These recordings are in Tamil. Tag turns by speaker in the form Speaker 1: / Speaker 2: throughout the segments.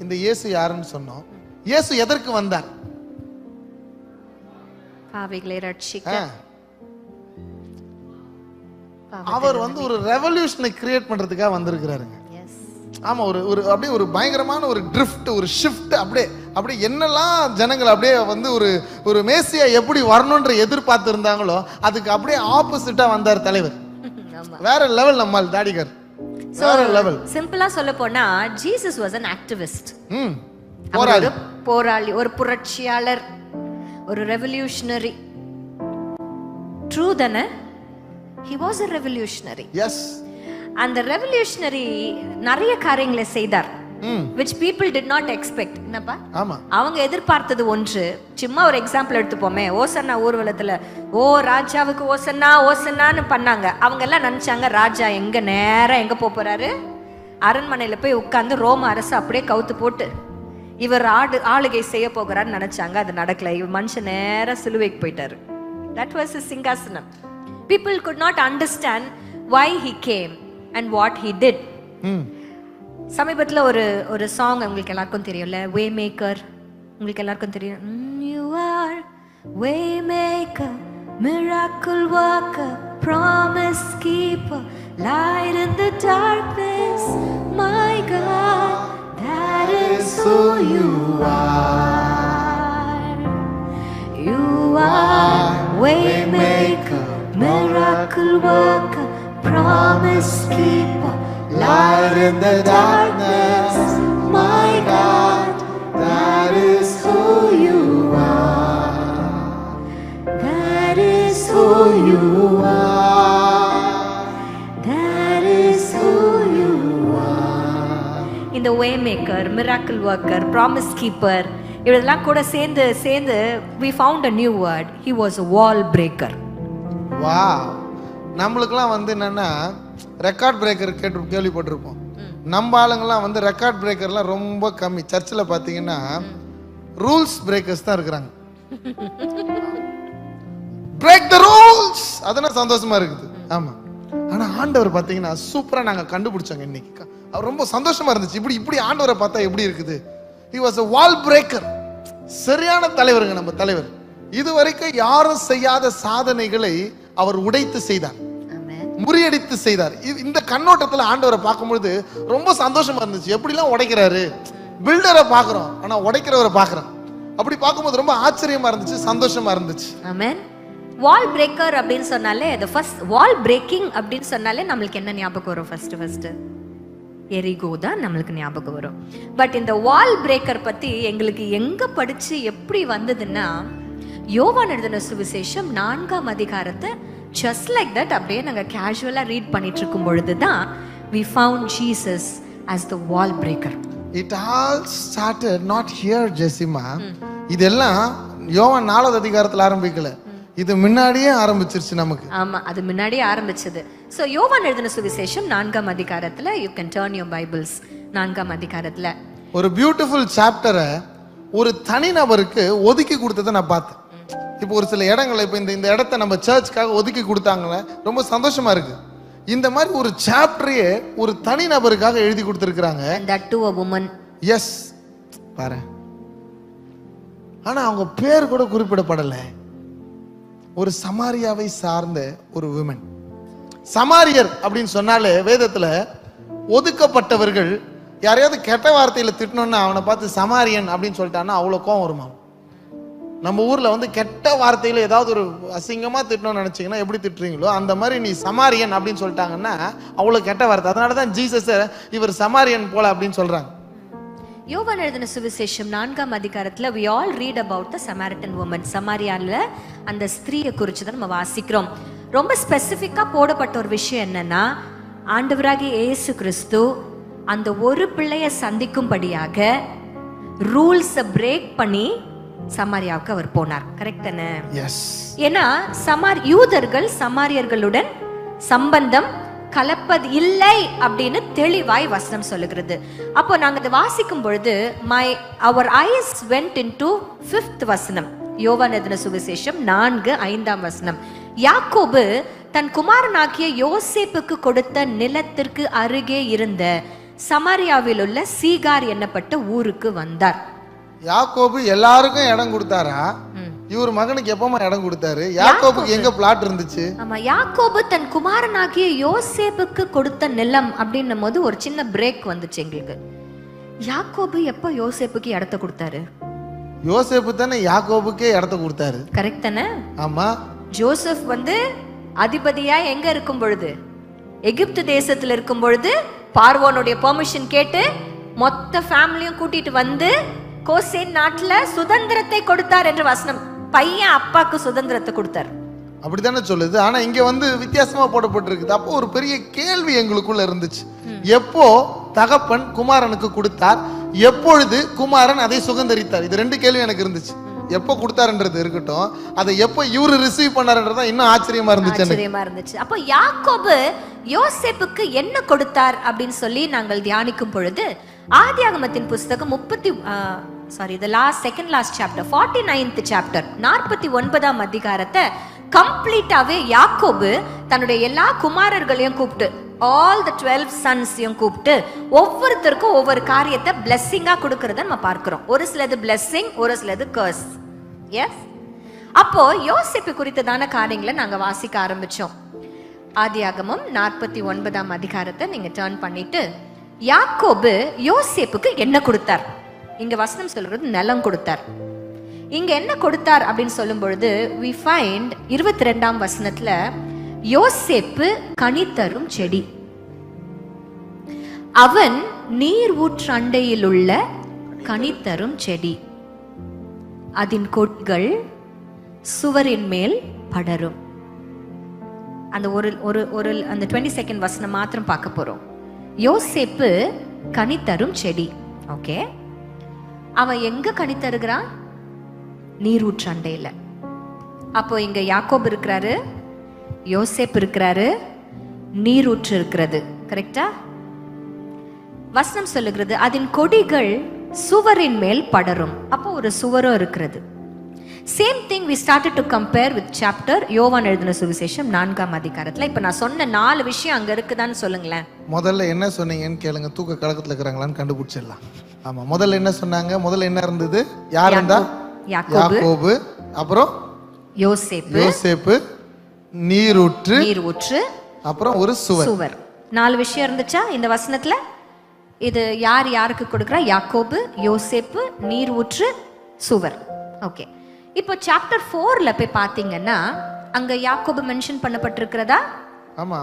Speaker 1: இந்த இயேசு யாருன்னு சொன்னோம். இயேசு எதற்கு வந்தார்?
Speaker 2: பாவிகளை ரட்சிக்க.
Speaker 1: அவர் வந்து ஒரு ரெவல்யூஷனை கிரியேட் பண்றதுக்காக வந்திருக்கிறாருங்க. ஆமா, ஒரு அப்படியே ஒரு பயங்கரமான ஒரு ட்ரிஃப்ட், ஒரு ஷிஃப்ட், அப்படியே என்னெல்லாம் ஜனங்கள் அப்படியே வந்து ஒரு மேசியா எப்படி வரணும்ன்ற எதிர்பார்த்து இருந்தாங்களோ அதுக்கு அப்படியே ஆப்போசிட்டா வந்தார் தலைவர். வேற லெவல் நம்மால் தாடிகர், வேற லெவல்.
Speaker 2: சிம்பிளா சொல்ல போனா ஜீசஸ் வாஸ் an activist. போராளி, ஒரு புரட்சியாளர், ஒரு ரெவல்யூஷனரி. ட்ரூ தானே? he was a revolutionary.
Speaker 1: yes.
Speaker 2: அந்த ரெவல்யூஷனரி நிறைய காரியங்களை செய்தார், which people did not expect. என்னப்பா?
Speaker 1: ஆமா, அவங்க
Speaker 2: எதிர்பார்த்தது ஒன்று. சும்மா ஒரு எக்ஸாம்பிள் எடுத்துப்போமே, ஓசன்னா ஊர்வலத்துல ஓ ராஜாவுக்கு ஓசன்னா ஓசன்னான்னு பண்ணாங்க. அவங்க எல்லாம் நினைச்சாங்க ராஜா எங்க நேரா எங்க போறாரு, அரண்மனையில போய் உட்கார்ந்து ரோம அரசு அப்படியே கவுத்து போட்டு இவர் ஆளுகை செய்ய போகிறான்னு நினைச்சாங்க. அது நடக்கல. இவர் மனுஷன் நேரா சிலுவைக்கு போயிட்டாரு. that was his சிங்காசனம். people could not understand why he came and what he did. சமீபத்துல ஒரு சாங் உங்களுக்கு எல்லாருக்கும் தெரியும்ல, வே மேக்கர். உங்களுக்கு எல்லாருக்கும் தெரியும். you are way maker, miracle worker, promise keeper, light in the darkness, my God, that is who you are. You are way maker, miracle worker, promise keeper, light in the darkness, my God, that is who you are. That is who you are. That is who you are. இந்த way maker, miracle worker, promise keeper, இதெல்லாம் கூட சேர்ந்து we found a new word. He was a wall breaker.
Speaker 1: wow. நம்மளுக்கெல்லாம் வந்து என்னன்னா ரெக்கார்ட் பிரேக்கர் கேள்விப்பட்டிருப்போம். நம்ம ஆளுங்கெல்லாம் வந்து ரெக்கார்ட் பிரேக்கர்லாம் ரொம்ப கம்மி. சர்ச்சில் பார்த்தீங்கன்னா ரூல்ஸ் பிரேக்கர்ஸ் தான் இருக்கிறாங்க. பிரேக் த ரூல்ஸ், அதெல்லாம் சந்தோஷமா இருக்குது. ஆமா, ஆனா ஆண்டவர் பார்த்தீங்கன்னா சூப்பரா நாங்க கண்டுபிடிச்சோங்க இன்னைக்கு. அவர் ரொம்ப சந்தோஷமா இருந்துச்சு. இப்படி ஆண்டவரை பார்த்தா எப்படி இருக்குது. he was a wall breaker. சரியான தலைவருங்க நம்ம தலைவர். இதுவரைக்கும் யாரும் செய்யாத சாதனைகளை அவர் உடைத்து செய்தார், முறியடித்து செய்தார். இந்த கண்ணோட்டத்தில் ஆண்டவரை பார்க்கும்பொழுது ரொம்ப சந்தோஷமா இருந்துச்சு. எப்படிலாம் உடைக்கிறாரு. பில்டரை பார்க்கிறோம், ஆனா உடைக்கிறவரை பார்க்கிறோம். அப்படி பார்க்கும்போது ரொம்ப ஆச்சரியமா இருந்துச்சு, சந்தோஷமா இருந்துச்சு.
Speaker 2: ஆமென். வால் பிரேக்கர் அப்படின்னு சொன்னாலே, the first வால் பிரேக்கிங் அப்படின்னு சொன்னாலே நம்மளுக்கு என்ன ஞாபகம் வரும்? ஃபர்ஸ்ட் எரிகோ தான் நம்மளுக்கு ஞாபகம் வரும். பட் இந்த வால் பிரேக்கர் பத்தி எங்களுக்கு எங்க படிச்சு எப்படி வந்ததுன்னா, யோவான் எழுதின சுவிசேஷம் 4ஆம் அதிகாரத்தை just like that அப்படியே நாங்க கேஷுவலா ரீட் பண்ணிட்டு இருக்கும் பொழுதுதான் we found Jesus as the wall breaker.
Speaker 1: It all started not here, Jessima. இதெல்லாம் யோவான் 4ஆவது அதிகாரத்துல ஆரம்பிக்கல, இது முன்னாடியே ஆரம்பிச்சிருச்சு நமக்கு.
Speaker 2: ஆமா, அது முன்னாடியே ஆரம்பிச்சது. சோ யோவான் எழுதின சுவிசேஷம் 4ஆம் அதிகாரத்துல, you can turn your bibles, 4ஆம் அதிகாரத்துல
Speaker 1: ஒரு பியூட்டிஃபுல் சாப்டரை ஒரு தனிநபருக்கு ஒதுக்கி கொடுத்ததை நான் பார்த்தேன். இப்போ ஒரு சில இடங்களை இப்போ இந்த இடத்த நம்ம சர்ச்சுக்காக ஒதுக்கி கொடுத்தாங்களே, ரொம்ப சந்தோஷமா இருக்கு. இந்த மாதிரி ஒரு சாப்டரையே ஒரு தனி நபருக்காக எழுதி கொடுத்துருக்காங்க.
Speaker 2: that to a woman.
Speaker 1: Yes, பாரு. ஆனா அவங்க பேர் கூட குறிப்பிடப்படலை. ஒரு சமாரியாவை சார்ந்த ஒரு விமன். சமாரியர் அப்படின்னு சொன்னாலே வேதத்துல ஒதுக்கப்பட்டவர்கள். யாரையாவது கெட்ட வார்த்தையில திட்டணும்னா அவனை பார்த்து சமாரியன் அப்படின்னு சொல்லிட்டான்னா அவ்வளவு கோவம் வருமா? நம்ம ஊர்ல வந்து கெட்ட வார்த்தையில ஏதாவது ஒரு அசிங்கமா திட்டணும்னு நினைச்சீங்கன்னா எப்படி திட்டுறீங்களோ அந்த மாதிரி நீ சமாரியன் அப்படின்னு சொல்லிட்டாங்கன்னா அவ்வளவு கெட்ட வார்த்தை. அதனாலதான் ஜீசஸ் இவர் சமாரியன் போல அப்படின்னு சொல்றாங்க.
Speaker 2: யோவான் எழுதின சுவிசேஷம் 4ஆம் அதிகாரத்துல we all read about the Samaritan woman. சமாரியால அந்த ஸ்திரீயை குறித்து தான் நம்ம வாசிக்கிறோம். ரொம்ப ஸ்பெசிஃபிக்கா போடப்பட்ட ஒரு விஷயம் என்னன்னா, ஆண்டவராகிய இயேசு கிறிஸ்து அந்த ஒரு பிள்ளையை சந்திக்கும்படியாக ரூல்ஸை பிரேக் பண்ணி சமாரியாவுக்கு அவர் போனார். கரெக்ட் தானே?
Speaker 1: எஸ்.
Speaker 2: ஏன்னா யூதர்கள் சமாரியர்களுடன் சம்பந்தம் கலப்பது இல்லை அப்படின்னு தெளிவாய் வசனம் சொல்லுகிறது. அப்போ நாங்க இதை வாசிக்கும் பொழுது our eyes went into 5th வசனம். யோவான் எழுதின சுவிசேஷம் 4:5 வசனம். யாக்கோபு தன் குமாரனாகிய யோசேப்புக்கு கொடுத்த நிலத்திற்கு அருகே இருந்த சமாரியாவில் உள்ள சீகார் என்னப்பட்ட ஊருக்கு வந்தார்.
Speaker 1: யாக்கோபு எல்லாருக்கும் இடம் கொடுத்தாரா? இவர் மகனுக்கு எப்பமா இடம் கொடுத்தாரு? யாக்கோபுக்கு எங்க பிளாட் இருந்துச்சு?
Speaker 2: ஆமா, யாக்கோபு தன் குமாரனாகிய யோசேப்புக்கு கொடுத்த நிலம் அப்படின்னும் போது ஒரு சின்ன பிரேக் வந்துச்சு எங்களுக்கு. யாக்கோபு எப்ப யோசேப்புக்கு இடத்த கொடுத்தாரு?
Speaker 1: யோசேப்பு தானே யாக்கோபுக்கே இடத்த கொடுத்தாரு.
Speaker 2: கரெக்ட் தானே?
Speaker 1: ஆமா.
Speaker 2: ஜோசப் அதிபதியா எங்க இருக்கும் பொழுது, எகிப்து தேசத்துல இருக்கும் பொழுது பார்வோனுடைய பெர்மிஷன் கேட்டு மொத்த ஃபேமிலியும் கூட்டிட்டு வந்து கோசேன் நாட்டுல சுதந்திரத்தை கொடுத்தார் என்று வசனம். பையன் அப்பாக்கு சுதந்திரத்தை கொடுத்தார்,
Speaker 1: அப்படித்தானே சொல்லுது. ஆனா இங்க வித்தியாசமா போடப்பட்டிருக்குது. அப்போ ஒரு பெரிய கேள்வி எங்களுக்குள்ள இருந்துச்சு. எப்போ தகப்பன் குமாரனுக்கு கொடுத்தார், எப்பொழுது குமாரன் அதை சுதந்தரித்தார்? இது ரெண்டு கேள்வி எனக்கு இருந்துச்சு. எப்போ கொடுத்தாருன்றது இருக்கட்டும், அதை எப்போ இவரு ரிசீவ் பண்ணாருன்றதா இன்னும் ஆச்சரியமா இருந்துச்சு.
Speaker 2: அப்போ யாக்கோபு யோசேப்புக்கு என்ன கொடுத்தார் அப்படின்னு சொல்லி நாங்கள் தியானிக்கும் பொழுது ஆதியாகமத்தின் புஸ்தகம் 49th சாப்டர் 49ஆம் அதிகாரத்தை கம்ப்ளீட்டாவே யாக்கோபு தன்னுடைய எல்லா குமாரர்களையும் கூப்பிட்டு, all the 12 sons-யும் கூப்பிட்டு ஒவ்வொருத்தருக்கும் ஒவ்வொரு காரியத்தை பிளெஸ்ஸிங்கா கொடுக்கறத நம்ம பார்க்கிறோம். ஒரு சிலது பிளெஸ்ஸிங், ஒரு சிலது கர்ஸ். எஸ், அப்போ யோசேப்பு குறித்ததான காரியங்களை நாங்க வாசிக்க ஆரம்பிச்சோம். ஆதியாகமம் 49ஆம் அதிகாரத்தை நீங்க டர்ன் பண்ணிட்டு, யாக்கோபு யோசேப்புக்கு என்ன கொடுத்தார்? இங்க வசனம் சொல்றது நிலம் கொடுத்தார். இங்க என்ன கொடுத்தார் அப்படின்னு சொல்லும் பொழுது we find 22ஆம் வசனத்துல யோசேப்பு கனி தரும் செடி, அவன் நீர் ஊற்றண்டையில் உள்ள கனி தரும் செடி, அதன் கொட்கள் சுவரின் மேல் படரும். அந்த ஒரு அந்த 22nd வசனம் மாத்திரம் பார்க்க போறோம். யோசேப்பு கனி தரும் செடி. ஓகே, அவன் எங்க கனி தருகிறான்? நீரூற்றண்டையில. அப்போ இங்க யாக்கோபு இருக்கிறாரு, யோசேப்பு இருக்கிறாரு, நீரூற்று இருக்கிறது. கரெக்டா? வசனம் சொல்லுகிறது அதன் கொடிகள் சுவரின் மேல் படரும். அப்போ ஒரு சுவரும் இருக்கிறது. Same thing we started to compare with chapter யோவான் எழுதின சுவிசேஷம் 4ஆம் அதிகாரத்துல. இப்ப நான் சொன்ன 4 விஷயம் அங்க இருக்குதான்னு சொல்லுங்களேன்.
Speaker 1: முதல்ல என்ன சொன்னீங்கன்னு கேளுங்க, தூக்க கலக்கத்துல இருக்கிறாங்களான்னு கண்டுபிடிச்சிடலாம். ஆமா, முதல்ல என்ன சொன்னாங்க? முதல்ல என்ன இருந்தது? யார் இருந்தா? யாக்கோபு, அப்புறம் யோசேப்பு, நீரூற்று, அப்புறம் ஒரு சுவர்.
Speaker 2: 4 விஷயம் இருந்துச்சா இந்த வசனத்துல? இது யார் யாருக்கு கொடுக்குறா? யாக்கோபு, யோசேப்பு, நீரூற்று, சுவர். ஓகே, இப்போ சாப்டர் 4ல போய் பாத்தீங்கன்னா அங்க யாக்கோபு மென்ஷன் பண்ணப்பட்டிருக்கிறதா?
Speaker 1: ஆமா,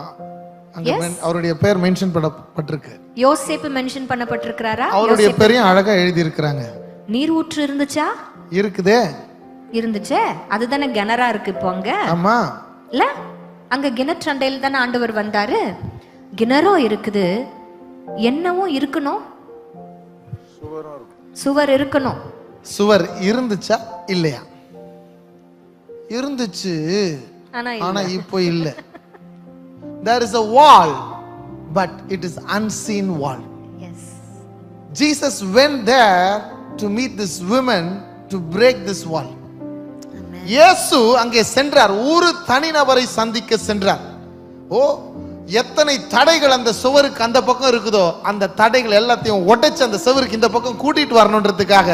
Speaker 1: அங்க அவருடைய பேர் மென்ஷன் பண்ணப்பட்டிருக்கு.
Speaker 2: யோசேப்பு மென்ஷன் பண்ணப்பட்டிருக்கிறாரா?
Speaker 1: அவருடைய பேரையும் அழகா எழுதி இருக்காங்க.
Speaker 2: நீரூற்று இருந்துச்சா?
Speaker 1: இருக்குதே,
Speaker 2: இருந்துச்சே. அதுதானே கிணறா இருக்கு இப்போ அங்க.
Speaker 1: ஆமா,
Speaker 2: இல்ல அங்க கிணற்றண்டையில் தானே ஆண்டவர் வந்தாரு. கிணறும் இருக்குது, என்னவும் இருக்கணும், சுவர் இருக்கணும்.
Speaker 1: சுவர் இருந்துச்சா இல்லையா? இருந்துச்சு, ஆனா இப்போ இல்ல. There is a wall, but it is unseen wall.
Speaker 2: Yes.
Speaker 1: Jesus went there to meet this woman to break this wall. Amen. இயேசு அங்கே சென்றார், ஒரு தனிநபரை சந்திக்க சென்றார். ஓ, எத்தனை தடைகள் அந்த சுவருக்கு அந்த பக்கம் இருக்குதோ அந்த தடைகள் எல்லாத்தையும் உடைச்சு அந்த சுவருக்கு இந்த பக்கம் கூட்டிட்டு வரணுன்றதுக்காக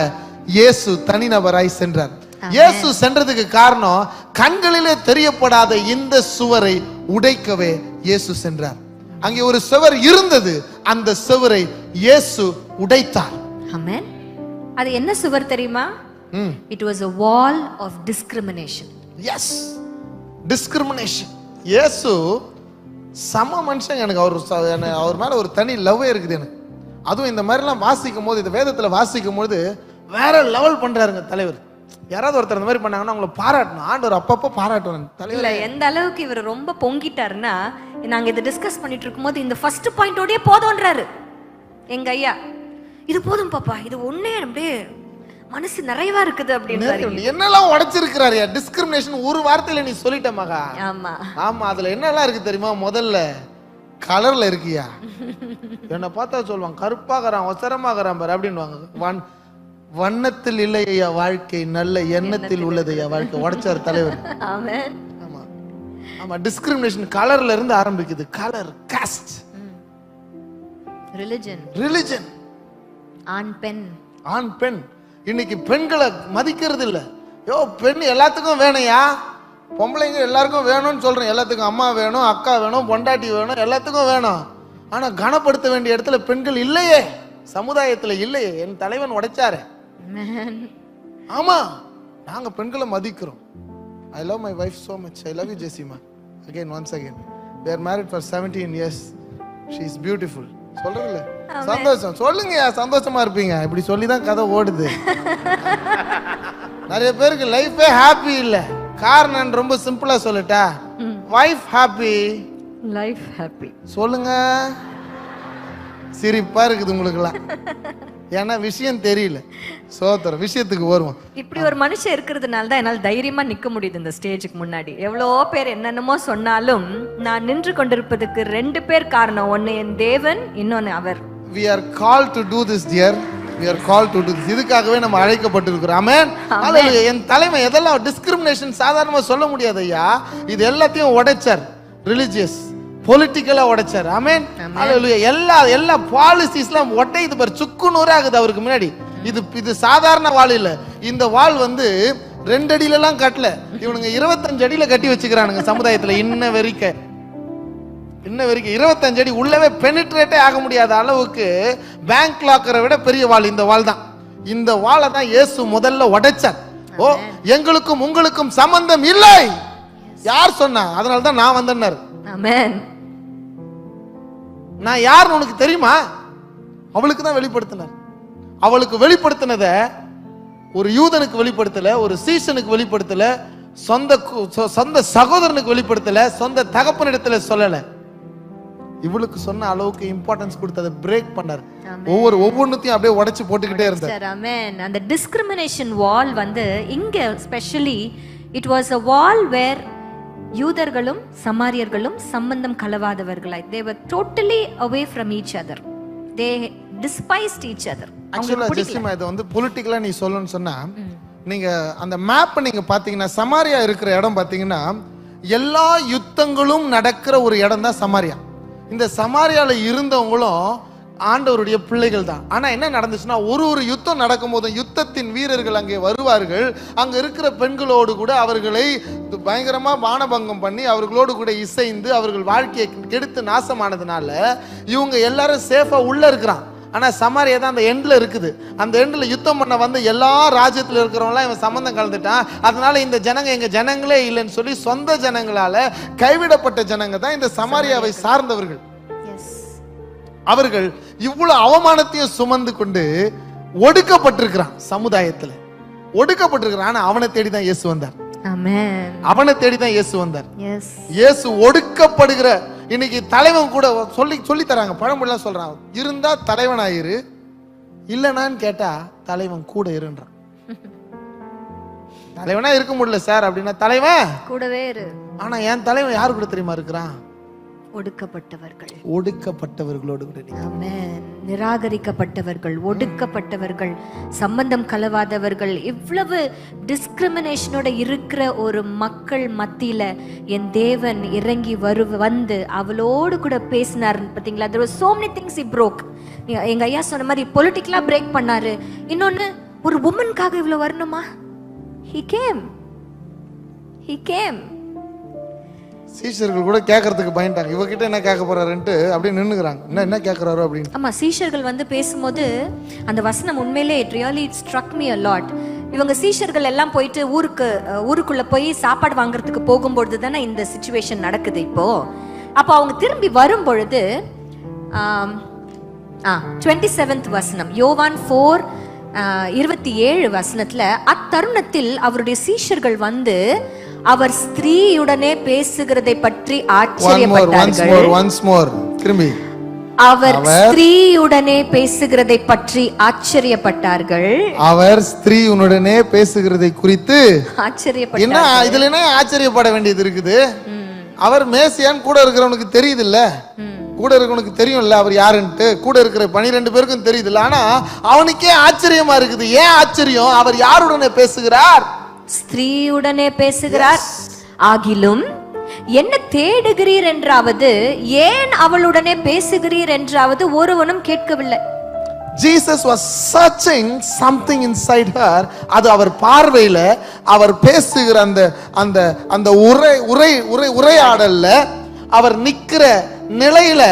Speaker 1: இயேசு தனிநபராய் சென்றார். இயேசு சென்றதுக்கு காரணம் கண்களிலே தெரியப்படாத இந்த சுவரை உடைக்கவே இயேசு சென்றார். அங்கே ஒரு சுவர் இருந்தது, அந்த சுவரை இயேசு உடைத்தார்.
Speaker 2: ஆமென். அது என்ன சுவர் தெரியுமா? It was a wall of discrimination.
Speaker 1: Yes, discrimination. இயேசு சம மனுஷன். எனக்கு அவர் மேல ஒரு தனி லவ் இருக்குது எனக்கு. அதுவும் இந்த மாதிரிலாம் வாசிக்கும் போது, இந்த வேதத்துல வாசிக்கும் போது வேற லெவல் பண்றாருங்க தலைவர். யாராவது ஒருத்தர் இந்த மாதிரி பண்ணாங்கன்னா அவங்களை பாராட்டணும். ஆண்டவர் அப்பப்போ பாராட்டணும் தலைவர்.
Speaker 2: இல்ல, எந்த அளவுக்கு இவர் ரொம்ப பொங்கிட்டாருன்னா, நாங்க இதை டிஸ்கஸ் பண்ணிட்டு இருக்கும்போது இந்த ஃபர்ஸ்ட் பாயிண்டோடய போதும்ன்றாரு எங்க ஐயா. இது போதும் பாப்பா, இது ஒன்னே அப்படியே மனசு நிறைவா இருக்குது அப்படின்னு.
Speaker 1: என்னெல்லாம் உடைச்சிருக்கிறாரு. டிஸ்கிரிமினேஷன் ஒரு வார்த்தையில நீ சொல்லிட்ட மகா.
Speaker 2: ஆமா
Speaker 1: ஆமா, அதுல என்னெல்லாம் இருக்கு தெரியுமா? முதல்ல கலர்ல இருக்கியா, என்ன பார்த்தா சொல்லுவாங்க கருப்பாகறான் ஒசரமாகறான் பாரு அப்படின்னு. வண்ணத்தில் இல்லையா வாழ்க்கை, நல்ல எண்ணத்தில் உள்ளதையா வாழ்க்கை. உடைச்சார் தலைவர். ஆமா ஆமா, டிஸ்கிரிமினேஷன் கலர்ல இருந்து ஆரம்பிக்குது. Colour, cost, religion.
Speaker 2: ஆண் பெண்.
Speaker 1: ஆண் பெண். இன்னைக்கு பெண்களை மதிக்கிறது இல்ல. பெண் எல்லாத்துக்கும் வேணையா, பொம்பளைங்க எல்லாருக்கும் வேணும்னு சொல்றேன். எல்லாத்துக்கும் அம்மா வேணும், அக்கா வேணும், பொண்டாட்டி வேணும், எல்லாத்துக்கும் வேணும். ஆனா கனப்படுத்த வேண்டிய இடத்துல பெண்கள் இல்லையே, சமுதாயத்துல இல்லையே. என் தலைவன் உடைச்சாரு. ஆமா, நாங்க பெண்களை மதிக்கிறோம். I love my wife so much. I love you, Jessima. Again, once again. We are married for 17 years. She is beautiful. சொல்றதுல சந்தோஷம். சொல்லுங்க, சந்தோஷமா இருப்பீங்க. இப்படி சொல்லிதான் கதை ஓடுது. நிறைய பேருக்கு லைஃபே ஹாப்பி இல்ல. காரணம் ரொம்ப சிம்பிளா சொல்லட்டா, வைஃப் ஹாப்பி,
Speaker 2: லைஃப் ஹாப்பி.
Speaker 1: சொல்லுங்க. சிரிப்பா இருக்குது உங்களுக்குலாம், ஏன்னா விஷயம் தெரியல. சோதர விஷயத்துக்கு வருவோம்.
Speaker 2: இப்படி ஒரு மனுஷன் இருக்கிறதுனால தான் என்னால் தைரியமா நிக்க முடியுது இந்த ஸ்டேஜுக்கு முன்னாடி. எவ்வளோ பேர் என்னென்னமோ சொன்னாலும் நான் நின்று கொண்டிருப்பதுக்கு 2 பேர் காரணம். ஒன்னு என் தேவன், இன்னொன்னு அவர்.
Speaker 1: We are called to do this, dear. We are called to do this. இதுக்காகவே நம்ம அழைக்கப்பட்டிருக்கிறோம். ஆமென். ஹalleluya. என் தலைமை எதெல்லாம் டிஸ்கிரிமினேஷன் சாதாரணமா சொல்ல முடியாது ஐயா. இது எல்லாத்தையும் உடைச்சார். ரிலிஜியஸ், பொலிட்டிக்கலா உடைச்சார். ஆமென். ஹalleluya. எல்லா பாலிசிஸ்லாம் உடையுது பாரு, சுக்கு நூறாகுது அவருக்கு முன்னாடி. இது சாதாரண வாள் இல்ல. இந்த வாள் 2 அடியில எல்லாம் கட்டல. இவனுங்க 25 அடியில கட்டி வச்சுக்கிறானுங்க சமுதாயத்துல. இன்ன வரைக்கும் 25 அடி உள்ளவே பெனிட்ரேட்டே ஆக முடியாத அளவுக்கு பேங்க் லாக்கரை விட பெரிய வாள் இந்த வாள் தான். இந்த வாளை தான் இயேசு முதல்ல உடைச்சார். எங்களுக்கும் உங்களுக்கும் சம்பந்தம் இல்லை. யார் சொன்னா? அதனால தான் நான் வந்தேன்னாரு.
Speaker 2: ஆமென்.
Speaker 1: நான் யாருன்னு உனக்கு தெரியுமா? அவளுக்கு தான் வெளிப்படுத்தினார். அவளுக்கு வெளிப்படுத்தினத ஒரு யூதனுக்கு வெளிப்படுத்தல, ஒரு சீசனுக்கு வெளிப்படுத்தல, சொந்த சகோதரனுக்கு வெளிப்படுத்தல, சொந்த தகப்பனிடத்துல சொல்லல. இவளுக்கு சொன்ன அளவுக்கு இம்பார்ட்டன்ஸ் கொடுத்து அதை பிரேக் பண்ணார். ஒவ்வொன்னுத்தையும் அப்படியே உடைச்சு போட்டுக்கிட்டே இருந்தார்.
Speaker 2: ஆமென். அந்த டிஸ்கிரிமினேஷன் வால் இங்க specially it was a wall where யூதர்களும் சமாரியர்களும் சம்பந்தம் கலவாதவர்களாய், they were totally away from each other. They despised each other.
Speaker 1: ஆக்சுவலா ஜெசிமா, இது பொலிட்டிக்கலா நீ சொல்லணும்னு சொன்னா, நீங்க அந்த மேப் நீங்க பாத்தீங்கன்னா, சமாரியா இருக்கிற இடம் பாத்தீங்கன்னா எல்லா யுத்தங்களும் நடக்கிற ஒரு இடம் தான் சமாரியா. இந்த சமாரியால இருந்தவங்களும் ஆண்டவருடைய பிள்ளைகள் தான். ஆனா என்ன நடந்துச்சுன்னா, ஒரு யுத்தம் நடக்கும் போது யுத்தத்தின் வீரர்கள் அங்கே வருவார்கள். அங்க இருக்கிற பெண்களோடு கூட அவர்களை பயங்கரமா மானபங்கம் பண்ணி அவர்களோடு கூட இசைந்து அவர்கள் வாழ்க்கையை கெடுத்து நாசமானதுனால இவங்க எல்லாரும் சேஃபா உள்ள இருக்கிறான். ஆனா சமாரியா தான் அந்த எண்ட்ல இருக்குது. அந்த எண்ட்ல யுத்தம் பண்ண எல்லா ராஜ்யத்துல இருக்கிறவங்களாம் இவன் சம்பந்தம் கலந்துட்டான். அதனால இந்த ஜனங்க எங்க ஜனங்களே இல்லைன்னு சொல்லி சொந்த ஜனங்களால கைவிடப்பட்ட ஜனங்க தான் இந்த சமாரியாவை சார்ந்தவர்கள். அவர்கள் இவ்வளவு அவமானத்தையும் சுமந்து கொண்டு ஒடுக்கப்பட்டிருக்கிறான். சமுதாயத்துல ஒடுக்கப்பட்டிருக்கிறான். ஆனா அவனை தேடிதான் இயேசு வந்தார்.
Speaker 2: ஆமென்.
Speaker 1: அவனை தேடிதான் இயேசு வந்தார். இயேசு ஒடுக்கப்படுகிற, இன்னைக்கு தலைவன் கூட சொல்லி தராங்க, பழமொழிலாம் சொல்றான். இருந்தா தலைவனாயிரு, இல்லனான்னு கேட்டா தலைவன் கூட இருன்றான். தலைவனா இருக்க முடியல சார் அப்படின்னா தலைவன் கூடவே இரு. ஆனா என் தலைவன் யாரு கூட தெரியுமா இருக்கிறான்? ஒடுக்கப்பட்டவர்களோடு கூட.
Speaker 2: ஆமென். நிராகரிக்கப்பட்டவர்கள், ஒடுக்கப்பட்டவர்கள், சம்பந்தம் கலவாதவர்கள், இவ்வளவு டிஸ்கிரிமினேஷனோட இருக்கிற ஒரு மக்கள் மத்தியில என் தேவன் இறங்கி வந்து அவளோடு கூட பேசினார். பாத்தீங்களா? there were so many things he broke. எங்க ஐயா சொன்ன மாதிரி பொலிட்டிக்கலா பிரேக் பண்ணாரு. இன்னொன்னு, ஒரு உமனுக்காக இவ்வளவு வரணுமா? he came.
Speaker 1: சீஷர்கள் கூட கேட்கறதுக்கு பயந்தாங்க. இவகிட்ட என்ன கேட்க போறாருன்ட்டு அப்படியே நின்னுக்குறாங்க. என்ன கேட்கறாரோ அப்படின்னு.
Speaker 2: ஆமா, சீஷர்கள் பேசும்போது அந்த வசனம் உண்மையிலே it really struck me a lot. இவங்க சீஷர்கள் எல்லாம் போயிட்டு ஊருக்குள்ள போய் சாப்பாடு வாங்குறதுக்கு போகும்பொழுது தானே இந்த சிச்சுவேஷன் நடக்குது இப்போ. அப்போ அவங்க திரும்பி வரும் பொழுது 27th வசனம், யோவான் 4:27 வசனத்துல, அத்தருணத்தில் அவருடைய சீஷர்கள் அவர் ஸ்திரீயுடனே பேசுகிறதை பற்றி ஆச்சரியப்பட்டார்கள். அவர் ஸ்திரீயுடனே பேசுகிறதை பற்றி ஆச்சரியப்பட்டார்கள்.
Speaker 1: அவர் ஸ்திரீயுடனே பேசுகிறதை குறித்து ஆச்சரியப்பட்டார்கள். என்ன இதுல என்ன ஆச்சரியப்பட வேண்டியது இருக்குது? அவர் மேசியான் கூட இருக்கிறவனுக்கு தெரியுது இல்ல, கூட இருக்கிறவனுக்கு தெரியும்ல அவர் யாருன்ட்டு. கூட இருக்கிற 12 பேருக்கும் தெரியுது இல்ல. ஆனா அவனுக்கே ஆச்சரியமா இருக்குது. ஏன் ஆச்சரியம்? அவர் யாருடனே பேசுகிறார்?
Speaker 2: ஸ்திரீயுடனே பேசுகிறார். ஆகிலும் என்ன தேடுகிறீர் என்றாவது, ஏன் அவளுடனே பேசுகிறீர் என்றாவது ஒருவனும் கேட்கவில்லை.
Speaker 1: Jesus was searching something inside her. அது அவர் பார்வையில அவர் பேசுகிற அந்த அந்த அந்த உரையாடல்ல அவர் நிக்கிற நிலையில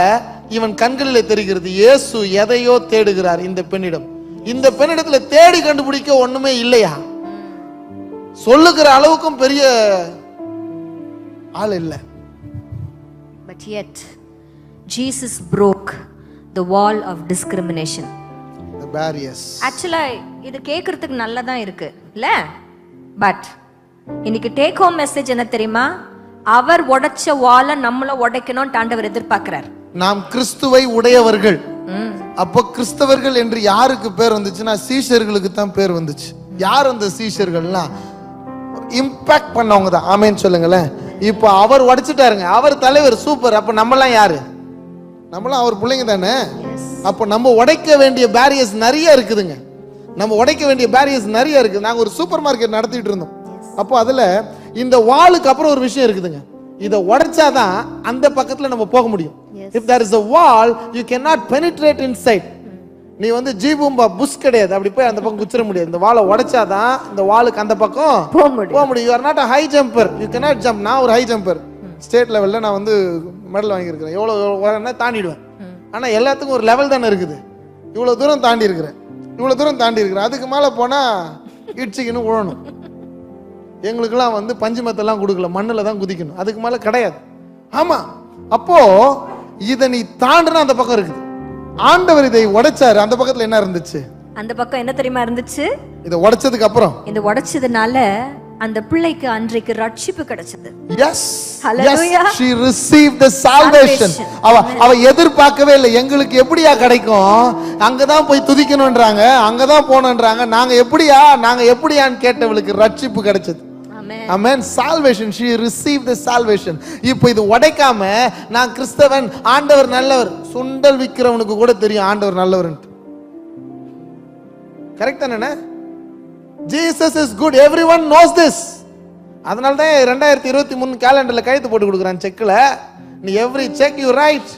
Speaker 1: இவன் கண்களிலே தெரிகிறது. இயேசு எதையோ தேடுகிறார் இந்த பெண்ணிடம். இந்த பெண்ணிடத்துல தேடி கண்டுபிடிக்க ஒண்ணுமே இல்லையா? சொல்லுகிற அளவுக்கும் பெரிய ஆள் இல்ல.
Speaker 2: But yet Jesus broke the wall of discrimination.
Speaker 1: The barriers.
Speaker 2: ஆக்சுவலா இது கேட்கறதுக்கு நல்லதா இருக்கு இல்ல? பட் இன்னைக்கு டேக் ஹோம் மெசேஜ் என்ன தெரியுமா? அவர் உடைச்ச வாளை நம்மள உடைக்கணும்னு ஆண்டவர் எதிர்பார்க்கிறார்.
Speaker 1: நாம் கிறிஸ்துவை உடையவர்கள். அப்போ கிறிஸ்தவர்கள் என்று யாருக்கு பேர் வந்துச்சுன்னா சீஷர்களுக்கு தான் பேர் வந்துச்சு. யார் அந்த சீஷர்கள்னா இம்பாக்ட் பண்ணவங்க தான். ஆமேன்னு சொல்லுங்களேன். இப்போ அவர் உடைச்சிட்டாருங்க, அவர் தலைவர், சூப்பர். அப்ப நம்மலாம் யாரு? நம்மளாம் அவர் பிள்ளைங்க தானே. அப்போ நம்ம உடைக்க வேண்டிய பேரியர்ஸ் நிறைய இருக்குதுங்க. நம்ம உடைக்க வேண்டிய பேரியர்ஸ் நிறைய இருக்குது. நாங்கள் ஒரு சூப்பர் மார்க்கெட் நடத்திட்டு இருந்தோம். அப்போ அதுல இந்த வாளுக்கு அப்புறம் ஒரு விஷயம் இருக்குதுங்க. இதை உடைச்சாதான் அந்த பக்கத்துல நம்ம போக முடியும். If there is a wall, you cannot penetrate inside. நீ வந்து ஜீபூம்பா புஷ் கிடையாது, அப்படி போய் அந்த பக்கம் குச்சிர முடியாது. இந்த வாளை உடைச்சாதான் இந்த வாளுக்கு அந்த பக்கம் போக முடியும். You are not a high jumper, you cannot jump. நான் ஒரு ஹை ஜம்பர், ஸ்டேட் லெவல்ல நான் வந்து மெடல் வாங்கியிருக்கிறேன். எவ்வளோ தாண்டிடுவேன். ஆனா எல்லாத்துக்கும் ஒரு லெவல் தானே இருக்குது. இவ்வளவு தூரம் தாண்டி இருக்கிறேன். அதுக்கு மேல போனா இட்சிக்கணும், உழணும். எங்களுக்கெல்லாம் வந்து பஞ்சுமத்தெல்லாம் கொடுக்கல, மண்ணுல தான் குதிக்கணும். அதுக்கு மேல கிடையாது. ஆமா, அப்போ இதை நீ தாண்டினா அந்த பக்கம் இருக்குது. ஆண்டவர் இதை உடைச்சாரு. அந்த பக்கத்துல என்ன இருந்துச்சு?
Speaker 2: அந்த பக்கம் என்ன தெரியுமா இருந்துச்சு?
Speaker 1: இதை உடைச்சதுக்கு அப்புறம்,
Speaker 2: இந்த உடைச்சதுனால அந்த பிள்ளைக்கு அன்றைக்கு ரட்சிப்பு கிடைச்சது.
Speaker 1: Yes, yes, she received the salvation. அவ எதிர்பார்க்கவே இல்லை. எங்களுக்கு எப்படியா கிடைக்கும்? அங்கதான் போய் துதிக்கணும்ன்றாங்க, அங்கதான் போனோம்ன்றாங்க. நாங்க எப்படியான்னு கேட்டவளுக்கு ரட்சிப்பு கிடைச்சது. Amen. Salvation, she received the salvation. இப்போ இது உடைக்காம நான் கிறிஸ்தவன், ஆண்டவர் நல்லவர், சுண்டல் விக்கிறவனுக்கு கூட தெரியும் ஆண்டவர் நல்லவர்ன்ட்டு. கரெக்ட் தானே? Jesus is good, everyone knows this. அதனால தான் 2023 கேலண்டர்ல கையெழுத்து போட்டு கொடுக்குறான் செக்ல. நீ எவ்ரி செக் யூ ரைட்.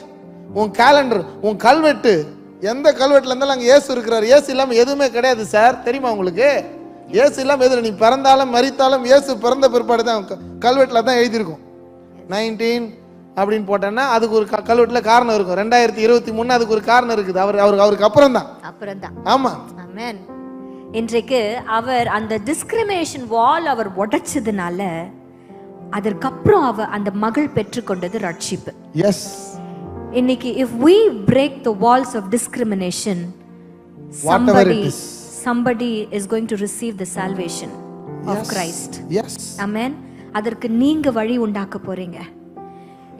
Speaker 1: உன் கேலண்டர், உன் கல்வெட்டு, எந்த கல்வெட்டுல இருந்தாலும் அங்க இயேசு இருக்கிறார். இயேசு இல்லாம எதுவுமே கிடையாது சார், தெரியுமா உங்களுக்கு? இயேசு இல்லாம எதுல நீ பிறந்தாலும் மரித்தாலும் இயேசு பிறந்த பிற்பாடு தான் கல்வெட்டுல தான் எழுதியிருக்கும். 19 அப்படின்னு போட்டேன்னா அதுக்கு ஒரு கல்வெட்டுல காரணம் இருக்கும். 2023 அதுக்கு ஒரு காரணம் இருக்குது. அவருக்கு அப்புறம் தான். ஆமா.
Speaker 2: ஆமென். இன்றைக்கு அவர் அந்த டிஸ்கிரிமினேஷன் வால் அவர் உடைச்சதுனால அதற்கப்புறம் அந்த மகள் பெற்றுக்கொண்டது ரட்சிப்பு.
Speaker 1: எஸ்.
Speaker 2: இன்னைக்கு if we break the walls of discrimination, somebody is going to receive the salvation of Christ.
Speaker 1: Yes.
Speaker 2: Amen. அதற்கு நீங்க வழி உண்டாக்க போறீங்க.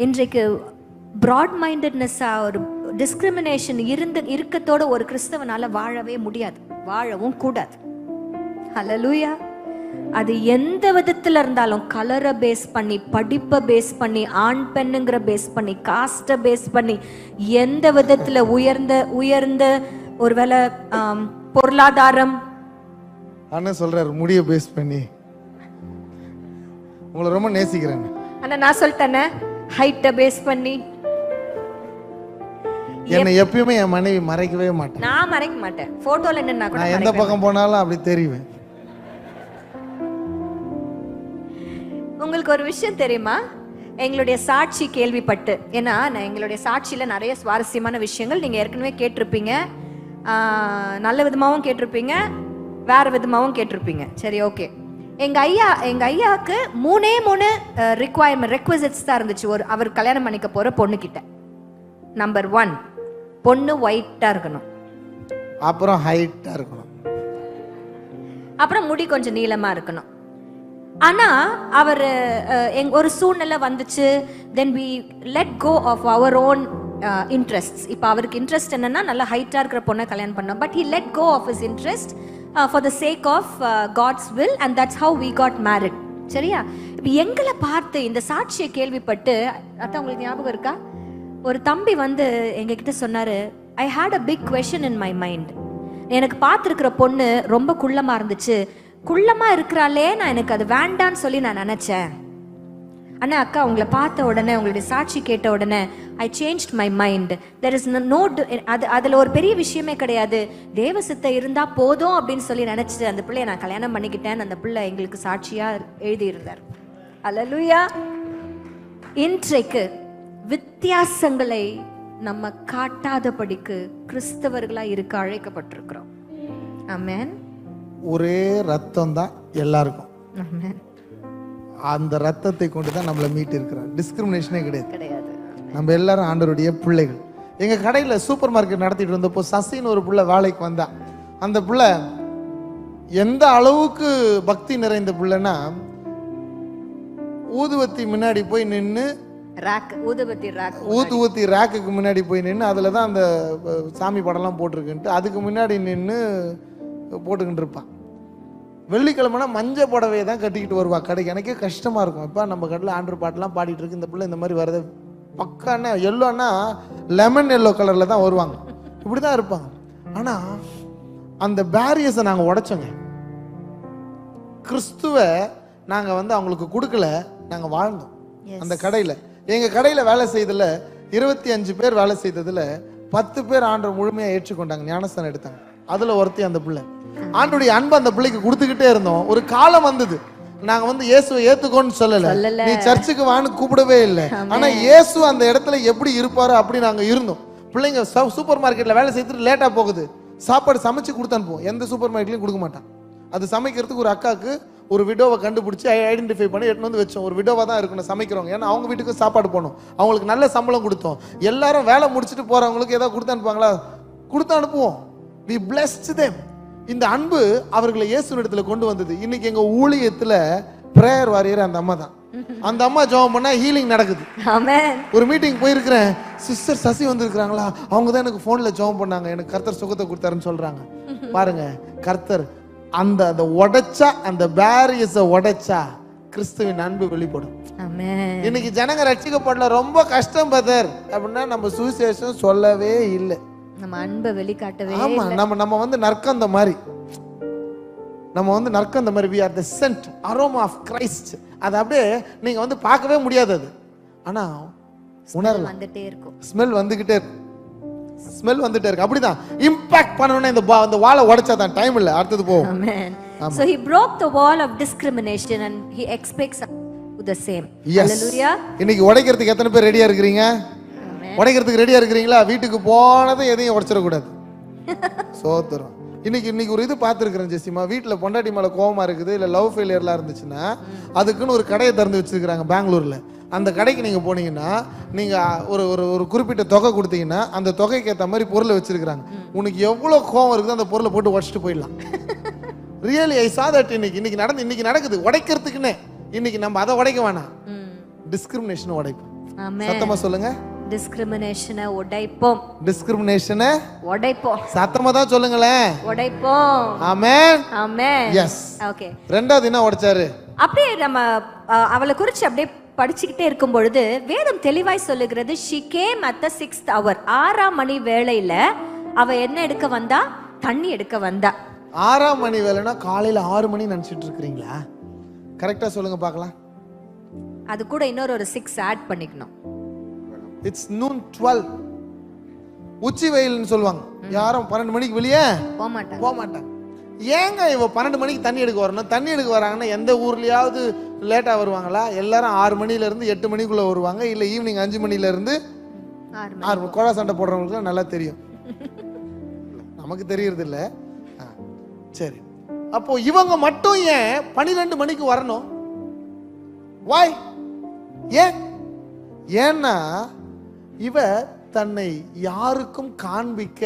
Speaker 2: இன்றைக்கு broad mindedness ஒரு டிஸ்கிரிமினேஷன் இருக்கத்தோட ஒரு கிறிஸ்தவனால வாழவே முடியாது, வாழவும் கூடாது. ஹல்லேலூயா. அது எந்த விதத்துல இருந்தாலும், கலரை பேஸ் பண்ணி, படிப்பை பேஸ் பண்ணி, ஆண் பெண்ணுங்கிற பேஸ் பண்ணி, காஸ்ட பேஸ் பண்ணி, எந்த விதத்துல உயர்ந்த ஒருவேளை பொருளாதாரம்,
Speaker 1: அண்ணன் சொல்றாரு முடிய பேஸ் பண்ணி. உங்களை ரொம்ப நேசிக்கிறேன்.
Speaker 2: ஆனா நான் சொல்லிட்டேனே, ஹைட்ட பேஸ் பண்ணி.
Speaker 1: என்னை எப்பயுமே என் மனைவி மறைக்கவே மாட்டேன்.
Speaker 2: நான் மறைக்க மாட்டேன். போட்டோல என்னன்னா கூட
Speaker 1: நான் எந்த பக்கம் போனாலும் அப்படி தெரிவேன்.
Speaker 2: உங்களுக்கு ஒரு விஷயம் தெரியுமா? எங்களுடைய சாட்சி கேள்விப்பட்டு, ஏன்னா எங்களுடைய சாட்சியில நிறைய சுவாரஸ்யமான விஷயங்கள் நீங்க ஏற்கனவே கேட்டிருப்பீங்க. நல்ல விதமாகவும் கேட்டிருப்பீங்க, வேற விதமாகவும் கேட்டிருப்பீங்க. சரி, ஓகே. எங்க ஐயாவுக்கு 3 ரெக்வசிட்ஸ் தான் இருந்துச்சு அவர் கல்யாணம் பண்ணிக்க போற பொண்ணு கிட்ட. நம்பர் 1, பொண்ணு ஒயிட்டா இருக்கணும்,
Speaker 1: அப்புறம் ஹைட்டா இருக்கணும்,
Speaker 2: அப்புறம் முடி கொஞ்சம் நீளமா இருக்கணும். ஆனா அவர் ஒரு சூழ்நிலை வந்துச்சு. தென் we let go of our own interests. இப்போ அவருக்கு இன்ட்ரெஸ்ட் என்னன்னா நல்ல ஹைட்டா இருக்கிற பொண்ணை கல்யாணம் பண்ணோம். But he let go of his interest for the sake of God's will, and that's how we got married. சரியா? இப்போ எங்களை பார்த்து இந்த சாட்சியை கேள்விப்பட்டு, அதான் உங்களுக்கு ஞாபகம் இருக்கா? ஒரு தம்பி வந்து எங்ககிட்ட சொன்னாரு, I had a big question in my mind. எனக்கு பார்த்துருக்கிற பொண்ணு ரொம்ப குள்ளமா இருந்துச்சு, குள்ளமா இருக்கிறாளே, நான் எனக்கு அது வேண்டான்னு சொல்லி நான் நினைச்சேன். அண்ணா அக்கா உங்களை பார்த்த உடனே, உங்களுடைய சாட்சி கேட்ட உடனே I changed my mind. There is no, அதுல ஒரு பெரிய விஷயமே கிடையாது, தேவ சித்தம் இருந்தா போதும் அப்படின்னு சொல்லி நினைச்சிட்டு அந்த பிள்ளைய நான் கல்யாணம் பண்ணிக்கிட்டேன்னு அந்த பிள்ளை எங்களுக்கு சாட்சியா எழுதியிருந்தார். அல்லேலூயா. இன்றைக்கு வித்தியாசங்களை நம்ம காட்டாதபடிக்கு கிறிஸ்தவர்களா இருக்க அழைக்கப்பட்டிருக்கிறோம். ஆமென்.
Speaker 1: ஒரே ரத்தம் தான் எல்லாருக்கும்.
Speaker 2: ஆமென்.
Speaker 1: அந்த ரத்தத்தை கொண்டு தான் நம்மளை மீட்டு இருக்கிறார். டிஸ்கிரிமினேஷனே கிடையாது.
Speaker 2: கிடையாது.
Speaker 1: நம்ம எல்லாரும் ஆண்டவருடைய பிள்ளைகள். எங்க கடையில சூப்பர் மார்க்கெட் நடத்திட்டு இருந்தப்போ சசின்னு ஒரு பிள்ளை வேலைக்கு வந்தா. அந்த பிள்ளை எந்த அளவுக்கு பக்தி நிறைந்த பிள்ளைன்னா, ஊதுவத்தி முன்னாடி போய் நின்று, ஊதுவத்தி ரேக்குக்கு முன்னாடி போய் நின்று, அதில் தான் அந்த சாமி படம்லாம் போட்டிருக்குன்ட்டு அதுக்கு முன்னாடி நின்று போட்டுக்கிட்டு இருப்பான். வெள்ளிக்கிழமைனா மஞ்சள் புடவையை தான் கட்டிக்கிட்டு வருவா கடைக்கு. எனக்கே கஷ்டமாக இருக்கும். இப்போ நம்ம கடையில் ஆண்டர் பாட்டெலாம் பாடிட்டு இருக்கு, இந்த பிள்ளை இந்த மாதிரி வரது பக்கான எல்லோன்னா லெமன் எல்லோ கலரில் தான் வருவாங்க. இப்படி தான் இருப்பாங்க. ஆனால் அந்த பேரியஸை நாங்கள் உடைச்சோங்க. கிறிஸ்துவை நாங்கள் அவங்களுக்கு கொடுக்கல, நாங்கள் வாழ்ந்தோம் அந்த கடையில். எங்கள் கடையில் வேலை செய்ததில் 25 பேர் வேலை செய்ததில் 10 பேர் ஆண்டவர் முழுமையாக ஏற்றுக்கொண்டாங்க, ஞானஸ்தானம் எடுத்தாங்க. அதில் ஒருத்தி அந்த பிள்ளை. ஆண்டவருடைய அன்பு அந்த பிள்ளைக்கு கொடுத்துக்கிட்டே இருந்தோம். ஒரு காலம் வந்தது, நாங்க இயேசுவை ஏத்துக்கோன்னு சொல்லல, நீ சர்ச்சுக்கு வான்னு கூப்பிடவே இல்லை. ஆனா இயேசு அந்த இடத்துல எப்படி இருப்பாரோ அப்படி நாங்க இருந்தோம். பிள்ளைங்க சூப்பர் மார்க்கெட்ல வேலை செய்துட்டு லேட்டா போகுது, சாப்பாடு சமைச்சு கொடுத்து அனுப்புவோம். எந்த சூப்பர் மார்க்கெட்லயும் கொடுக்க மாட்டான். அது சமைக்கிறதுக்கு ஒரு அக்காவுக்கு ஒரு விடோவை கண்டுபிடிச்சி ஐடென்டிஃபை பண்ணி எடுத்து வச்சோம். ஒரு விடோவா தான் இருக்கணும் சமைக்கிறவங்க, ஏன்னா அவங்க வீட்டுக்கு சாப்பாடு போகணும். அவங்களுக்கு நல்ல சம்பளம் கொடுத்தோம். எல்லாரும் வேலை முடிச்சுட்டு போறவங்களுக்கு ஏதாவது கொடுத்து அனுப்புவாங்களா? கொடுத்து அனுப்புவோம். we blessed them. இந்த அன்பு அவர்களை இயேசுவிடத்துல கொண்டு வந்தது. இன்னைக்கு எங்க ஊழியத்துல பிரேயர் வாரியர் அந்த அம்மா தான். அந்த அம்மா ஜெபம் பண்ணா ஹீலிங் நடக்குது. ஆமென். ஒரு மீட்டிங் போயிருக்கிறேன், சிஸ்டர் சசி வந்திருக்காங்களா, அவங்க தான் எனக்கு போன்ல ஜெபம் பண்ணாங்க, எனக்கு கர்த்தர் சுகத்தை கொடுத்தாருன்னு சொல்றாங்க. பாருங்க, கர்த்தர் அந்த உடைச்சா, அந்த பேரியஸை உடைச்சா கிறிஸ்துவின் அன்பு வெளிப்படும். ஆமென். இன்னைக்கு ஜனங்க ரட்சிக்கப்படல, ரொம்ப கஷ்டம் பதர் அப்படின்னா நம்ம சுவிசேஷம் சொல்லவே இல்லை, நம்ம அன்பை வெளிக்காட்டவே இல்லை. ஆமா, நம்ம நற்கந்த மாதிரி, நம்ம நற்கந்த மாதிரி. we are the scent aroma of Christ. அது அப்படியே நீங்க பார்க்கவே முடியாது, அது ஆனா உணரலாம், வந்துட்டே இருக்கும். ஸ்மெல் வந்துகிட்டே இருக்கும், ஸ்மெல் வந்துட்டே இருக்கு. அப்படிதான் இம்பாக்ட் பண்ணனும்னா இந்த வாளை உடைச்சா தான் டைம் இல்ல, அடுத்து போவோம். ஆமென். So he broke the wall of discrimination and he expects the same. Hallelujah. இன்னைக்கு உடைக்கிறதுக்கு எத்தனை பேர் ரெடியா இருக்கீங்க? உடைக்கிறதுக்கு ரெடியா இருக்கிறீங்களா? வீட்டுக்கு போனதை எதையும் உடைச்சிட கூடாது. சோத்திரம். இன்னைக்கு ஒரு இது பார்த்துருக்கிறேன் ஜெசிமா, வீட்டில் பொண்டாட்டி மேலே கோவமா இருக்குது, இல்லை லவ் ஃபெயிலியர்லாம் இருந்துச்சுன்னா அதுக்குன்னு ஒரு கடையை திறந்து வச்சிருக்கிறாங்க பெங்களூர்ல. அந்த கடைக்கு நீங்க போனீங்கன்னா நீங்க ஒரு குறிப்பிட்ட தொகை கொடுத்தீங்கன்னா அந்த தொகைக்கு ஏற்ற மாதிரி பொருளை வச்சிருக்கிறாங்க. உனக்கு எவ்வளோ கோவம் இருக்குதோ அந்த பொருளை போட்டு உடச்சிட்டு போயிடலாம். Really I saw that. இன்னைக்கு நடக்குது உடைக்கிறதுக்குன்னு. இன்னைக்கு நம்ம அதை உடைக்க வேணாம், டிஸ்கிரிமினேஷன் உடைப்போம். சத்தமா சொல்லுங்க, டிஸ்கிரிமினேஷனை உடைப்போம். டிஸ்கிரிமினேஷனை உடைப்போம். சத்தமா தான் சொல்லுங்களேன், உடைப்போம். ஆமென். ஆமென். எஸ். ஓகே. ரெண்டாவது என்ன உடைச்சாரு? அப்படியே நம்ம அவளை குறிச்சு அப்படியே படிச்சுக்கிட்டே இருக்கும் பொழுது வேதம் தெளிவாய் சொல்லுகிறது, she came at the 6th hour. 6ஆம் மணி வேளையில அவ என்ன எடுக்க வந்தா? தண்ணி எடுக்க வந்தா. 6ஆம் மணி வேளைனா காலையில 6 மணி நினைச்சிட்டு இருக்கீங்களா? கரெக்டா சொல்லுங்க பார்க்கலாம். அது கூட இன்னொரு 6 ஆட் பண்ணிக்கணும். It's noon 12. உச்சி வெயில்னு சொல்லுவாங்க. யாரும் 12 மணிக்கு வெளியே போக மாட்டாங்க. ஏங்க இவ 12 மணிக்கு தண்ணி எடுக்க வரணும்? தண்ணி எடுக்க வராங்கன்னா எந்த ஊர்லயாவது லேட்டா வருவாங்களா? எல்லாரும் 6 மணில இருந்து 8 மணிக்குள்ள வருவாங்க, இல்ல ஈவினிங் 5 மணில இருந்து 6 கோழா சண்டை போடுறவங்களுக்கு நல்லா தெரியும், நமக்கு தெரியறது இல்ல. சரி, அப்போ இவங்க மட்டும் ஏன் 12 மணிக்கு வரணும்? வாய் ஏன்னா இவ தன்னை யாருக்கும் காண்பிக்க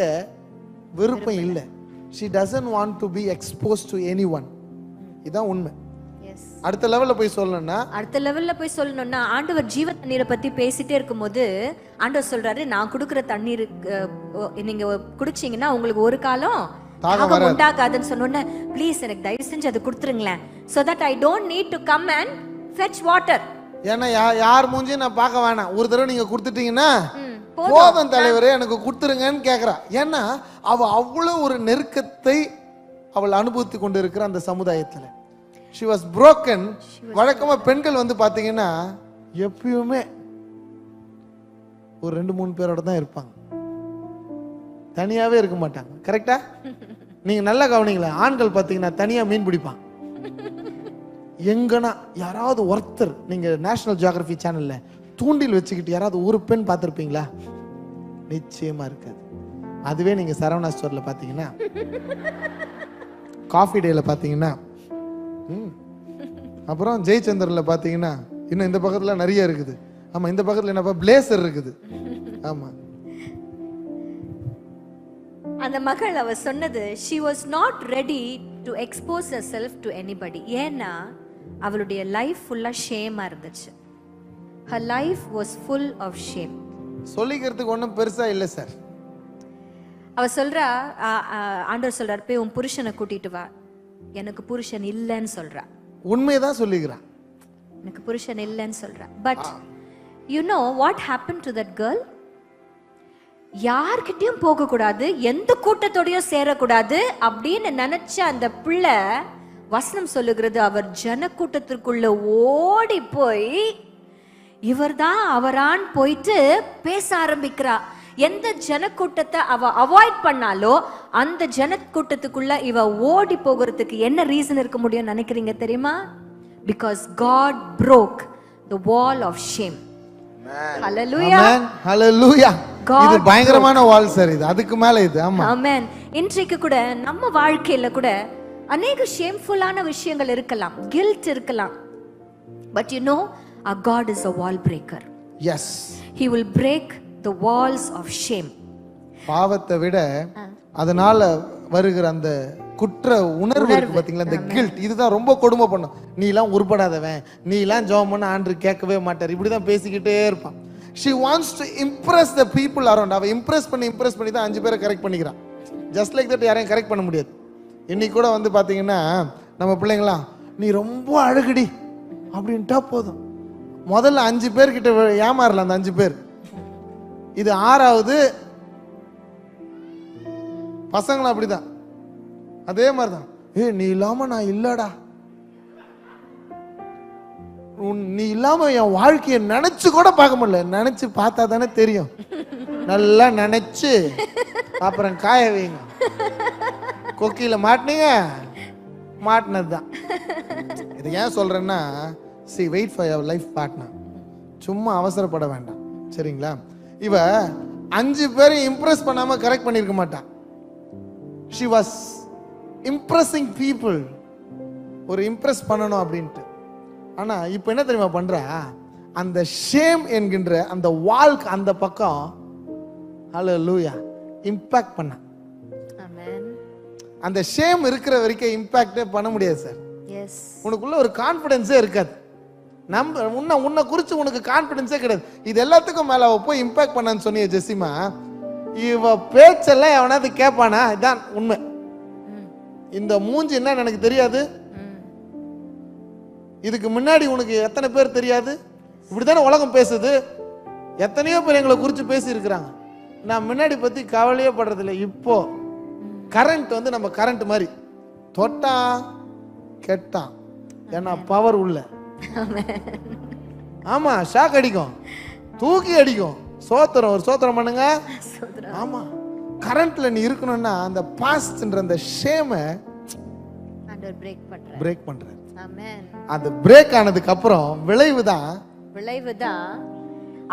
Speaker 1: விருப்பம் இல்லை. She doesn't want to be exposed to anyone. இதான் உண்மை. அடுத்த லெவல்ல போய் சொல்லணும்னா ஆண்டவர் ஜீவ தண்ணீரை பத்தி பேசிட்டே இருக்கும்போது ஆண்டவர் சொல்றாரு, நான் கொடுக்கிற தண்ணீர் நீங்க குடிச்சீங்கன்னா உங்களுக்கு ஒரு காலம் தாகம் உண்டாகாதுன்னு சொன்னோன்னே, ப்ளீஸ் எனக்கு தயவு செஞ்சு அது கொடுத்துருங்களேன், so that I don't need to come and fetch water. ஏன்னா யார் மூஞ்சி நான் பார்க்க வேணாம், ஒரு தடவை நீங்க கொடுத்துட்டீங்கன்னா போதும் தலைவரே எனக்கு கொடுத்துருங்கன்னு கேட்கிறா. ஏன்னா அவ அவ்வளவு ஒரு நெருக்கத்தை அவள் அனுபவித்து கொண்டு இருக்கிற அந்த சமுதாயத்துல. She was broken. வழக்கமா பெண்கள் பாத்தீங்கன்னா எப்பயுமே ஒரு 2-3 பேரோட தான் இருப்பாங்க, தனியாவே இருக்க மாட்டாங்க. கரெக்டா? நீங்க நல்லா கவனிங்களா, ஆண்கள் பாத்தீங்கன்னா தனியா மீன் பிடிப்பான். எங்கன்னா யாராவது ஒருத்தர், நீங்க நேஷனல் ஜியோகிராஃபி சேனல்ல தூண்டில் வச்சுக்கிட்டு யாராவது ஒரு பெண் பார்த்திருப்பீங்களா? நிச்சயமா இருக்காது. அதுவே நீங்க சரவணா ஸ்டோர்ல பாத்தீங்கன்னா, காஃபி டேல பாத்தீங்கன்னா, அப்புறம் ஜெயச்சந்திரன்ல பாத்தீங்கன்னா, இன்னும் இந்த பக்கத்துல நிறைய இருக்குது. ஆமா, இந்த பக்கத்துல என்னப்பா பிளேசர் இருக்குது. ஆமா,
Speaker 2: அந்த மகள் அவ சொன்னது, she was not ready to expose herself to anybody. ஏன்னா அவளுடைய லைஃப் ஃபுல்லா ஷேமா இருந்துச்சு. her life was full of shame.
Speaker 1: சொல்லிக்கிறதுக்கு ஒன்றும் பெருசா இல்லை சார்.
Speaker 2: அவ சொல்றா, ஆண்டவர் சொல்றார், போய் உன் புருஷனை கூட்டிட்டு வா. எனக்கு புருஷன் இல்லைன்னு சொல்றா.
Speaker 1: உண்மையதான் சொல்லிக்கிறான்,
Speaker 2: எனக்கு புருஷன் இல்லைன்னு சொல்றா. But you know what happen to that girl? யார்கிட்டயும் போக கூடாது, எந்த கூட்டத்தோடயும் சேரக்கூடாது அப்படின்னு நினைச்ச அந்த பிள்ளை, வசனம் சொல்லுகிறது, அவர் ஜன கூட்டத்திற்குள்ள ஓடி போய் இவர்தான் அவரான் போயிட்டு பேச ஆரம்பிக்கிறா. எந்த ஜனக்கூட்டத்தை அவ அவாய்ட் பண்ணாலோ அந்த ஜனக்கூட்டத்துக்குள்ள இவ ஓடி போகிறதுக்கு என்ன ரீசன் இருக்க முடியும் நினைக்கிறீங்க தெரியுமா? Because God broke the wall of shame. Hallelujah.
Speaker 1: Amen. Hallelujah. இது பயங்கரமான வால் சார், இது அதுக்கு மேல இது. ஆமா,
Speaker 2: ஆமென். இன்றைக்கு கூட நம்ம வாழ்க்கையில கூட அநேக ஷேம்ஃபுல்லான விஷயங்கள் இருக்கலாம், கில்ட் இருக்கலாம். But you know, our God is a wall breaker.
Speaker 1: Yes.
Speaker 2: He will break the walls of shame.
Speaker 1: பாவத்தை விட அதனால வருகிற அந்த குற்ற உணர்வு இருக்கு பாத்தீங்களா, இந்த கில்ட், இதுதான் ரொம்ப கொடுமை பண்ணும். நீ எல்லாம் உருப்படாதவன், நீ எல்லாம் ஜெபம் பண்ண ஆண்டு கேட்கவே மாட்டார், இப்படிதான் பேசிக்கிட்டே இருப்பான். She wants to impress the people around. அவ இம்ப்ரெஸ் பண்ணி தான் 5 பேரை கரெக்ட் பண்ணிக்கிறான். ஜஸ்ட் லைக் தட் யாரையும் கரெக்ட் பண்ண முடியாது. இன்னைக்கு கூட வந்து பாத்தீங்கன்னா நம்ம பிள்ளைங்களா, நீ ரொம்ப அழகுடி அப்படின்ட்டா போதும், முதல்ல 5 பேர்கிட்ட ஏமாறலாம். அந்த 5 பேர், இது 6வது. பசங்களும் அப்படிதான், அதே மாதிரிதான். நீ இல்லாம நான் இல்லடா, நீ இல்லாம என் வாழ்க்கைய நினைச்சு கூட பார்க்க முடியல. நினைச்சு பார்த்தா தானே தெரியும். நல்லா நினைச்சு அப்புறம் காய வைங்க. கொக்கியில மாட்டினீங்க, மாட்டினதுதான். இது ஏன் சொல்றேன்னா, see, wait for your life partner. சும்மா அவசரப்பட வேண்டாம், சரிங்களா? இவ 5 பேரையும் இம்ப்ரெஸ் பண்ணாம கரெக்ட் பண்ணிருக்க மாட்டான். she was impressing people, ஒரு இம்ப்ரெஸ் பண்ணணும் அப்படின்ட்டு. ஆனா இப்ப என்ன தெரியுமா பண்றா, அந்த ஷேம் என்கின்ற அந்த வால்க்கு அந்த பக்கம், ஹல்லேலூயா, இம்பாக்ட் பண்ண.
Speaker 2: ஆமென்.
Speaker 1: அந்த ஷேம் இருக்கிற வரைக்கும் இம்பாக்டே பண்ண முடியாது சார்.
Speaker 2: எஸ்.
Speaker 1: உனக்குள்ள ஒரு கான்ஃபிடன்ஸே இருக்காது. உன்னை குறிச்சு உனக்கு கான்ஃபிடன்ஸே கிடையாது. இது எல்லாத்துக்கும் மேல அவ போய் இம்பாக்ட் பண்ணான்னு சொன்னிய ஜெசிமா, இவ பேச்செல்லாம் எவனாவது கேட்பானா? இதான் உண்மை. இந்த மூஞ்சி என்னன்னு எனக்கு தெரியாது, இதுக்கு முன்னாடி உனக்கு எத்தனை பேர் தெரியாது, இப்படித்தானே உலகம் பேசுது. எத்தனையோ பேர் எங்களை குறிச்சு பேசி இருக்கிறாங்க. நான் முன்னாடி பத்தி கவலையே படுறதில்லை. இப்போ கரண்ட் வந்து நம்ம கரண்ட் மாதிரி தொட்டா கெட்டான், ஏன்னா பவர் உள்ள. ஆமா, ஷாக் அடிக்கும், தூக்கி அடிக்கும். சோத்திரம், ஒரு சோத்திரம் பண்ணுங்க. ஆமா, கரண்ட்ல நீ இருக்கணும்னா அந்த பாஸ்ட்ன்ற அந்த ஷேமை பிரேக் பண்ற.
Speaker 2: ஆமென்.
Speaker 1: அது பிரேக் ஆனதுக்கு அப்புறம் விளைவுதான்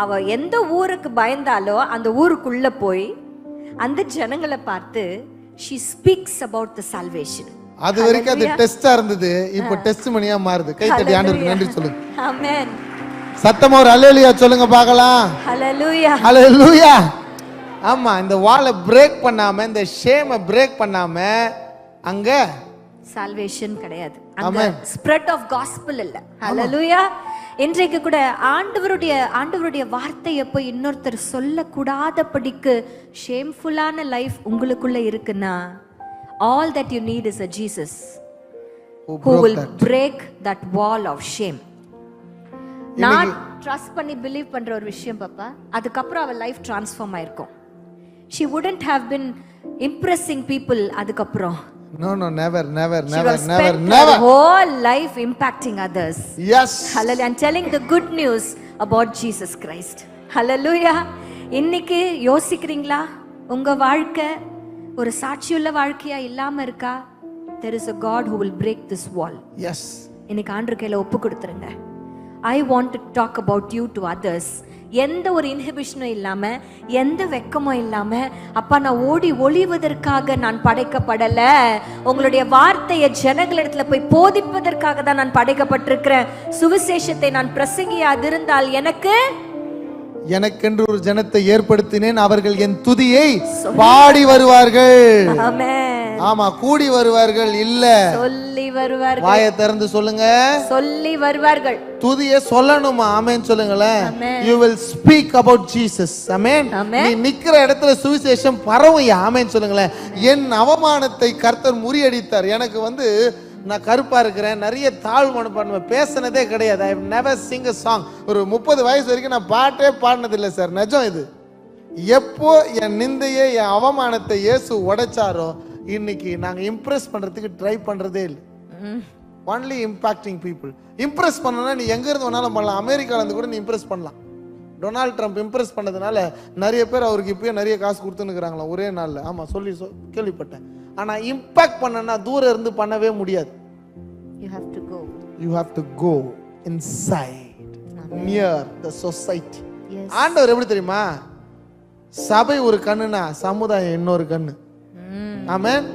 Speaker 2: அவ எந்த ஊருக்கு பயந்தாலோ அந்த ஊருக்குள்ள போய் அந்த ஜனங்களை பார்த்து she speaks about the salvation.
Speaker 1: அது வரைக்கும் அது டெஸ்டா இருந்தது, இப்போ டெஸ்டிமனியா மாறுது. கை தட்டி ஆண்டவருக்கு நன்றி சொல்லுங்க.
Speaker 2: ஆமென்.
Speaker 1: சத்தமா ஒரு ஹல்லேலூயா சொல்லுங்க பார்க்கலாம்.
Speaker 2: ஹல்லேலூயா,
Speaker 1: ஹல்லேலூயா. ஆமா, இந்த வாலை பிரேக் பண்ணாம, இந்த ஷேமை பிரேக் பண்ணாம அங்க
Speaker 2: சால்வேஷன் கிடையாது. அந்த ஸ்ப்ரெட் ஆஃப் காஸ்பல் இல்ல. ஹல்லேலூயா. இன்றைக்கு கூட ஆண்டவருடைய வார்த்தையை போய் இன்னொருத்தர் சொல்லக்கூடாதபடிக்கு ஷேம்ஃபுல்லான லைஃப் உங்களுக்குள்ள இருக்குன்னா, all that you need is a Jesus who will break that wall of shame. நான் ட்ரஸ்ட் பண்ணி பிலீவ் பண்ற ஒரு விஷயம் பாப்பா, அதுக்கப்புறம் அவ லைஃப் டிரான்ஸ்ஃபார்ம் ஆயிருக்கும். she wouldn't have been impressing people அதுக்கப்புறம்.
Speaker 1: No, never.
Speaker 2: Her whole life impacting others.
Speaker 1: Yes.
Speaker 2: Hallelujah. And telling the good news about Jesus Christ. Hallelujah. இன்னைக்கு யோசிக்கிறீங்களா உங்க வாழ்க்கை ஒரு சாட்சியுள்ள வாழ்க்கையா இல்லாம இருக்கா? There is a God who will break this wall.
Speaker 1: Yes.
Speaker 2: இன்னைக்கு ஆண்டவர் கையில ஒப்பு கொடுத்துருங்க. I want to talk about you to others. எந்த ஒரு இன்ஹிபிஷனும் இல்லாம, எந்த வெக்கமும் இல்லாம, அப்பா நான் ஓடி ஒளிவதற்காக நான் படைக்கப்படல, உங்களுடைய வார்த்தையை ஜனங்களிடத்துல போய் போதிப்பதற்காக தான் நான் படைக்கப்பட்டிருக்கிறேன். சுவிசேஷத்தை நான் பிரசங்கியாதிருந்தால்
Speaker 1: எனக்கென்று ஒரு ஜனத்தை ஏற்படுத்தினேன், அவர்கள் என் துதியை பாடி வருவார்கள்.
Speaker 2: ஆமென்.
Speaker 1: ஆமா, கூடி வருவார்கள் இல்ல,
Speaker 2: சொல்லி வருவார்கள்.
Speaker 1: வாயை திறந்து சொல்லுங்க,
Speaker 2: சொல்லி வருவார்கள்.
Speaker 1: துதியை சொல்லணுமா? ஆமென் சொல்லுங்களேன். You will speak about Jesus. ஆமென். நீ நிக்கிற இடத்துல சுவிசேஷம் பரவும். ஆமென் சொல்லுங்களேன். என் அவமானத்தை கர்த்தர் முறியடித்தார். எனக்கு நான் கருப்பா இருக்கிறேன், நிறைய தாழ்வு பண்ணுவேன், பேசினதே கிடையாது. I never Singh a song. ஒரு 30 வயசு வரைக்கும் நான் பாட்டே பாடினதில்லை சார். நிஜம் இது. எப்போ என் நிந்தையை, என் அவமானத்தை இயேசு உடைச்சாரோ, இன்னைக்கு நாங்க இம்ப்ரெஸ் பண்றதுக்கு ட்ரை பண்றதே இல்லை. Only impacting people. இம்ப்ரெஸ் பண்ணனா நீ எங்க இருந்து வேணாலும் பண்ணலாம். அமெரிக்கால இருந்து கூட நீ இம்ப்ரெஸ் பண்ணலாம். டொனால்ட் ட்ரம்ப் இம்ப்ரெஸ் பண்ணதுனால நிறைய பேர் அவருக்கு இப்பயே நிறைய காசு கொடுத்துன்னுக்குறாங்களா ஒரே நாள்ல. ஆமா, கேள்விப்பட்டேன். ஆனா இம்பாக்ட் பண்ணனா தூரம் இருந்து பண்ணவே முடியாது.
Speaker 2: You have to go.
Speaker 1: You have to go inside, near the society.
Speaker 2: Yes.
Speaker 1: ஆண்டவர் எப்படி தெரியுமா? சபை ஒரு கண்ணுனா சமுதாயம் இன்னொரு கண்ணு. ஆமென்.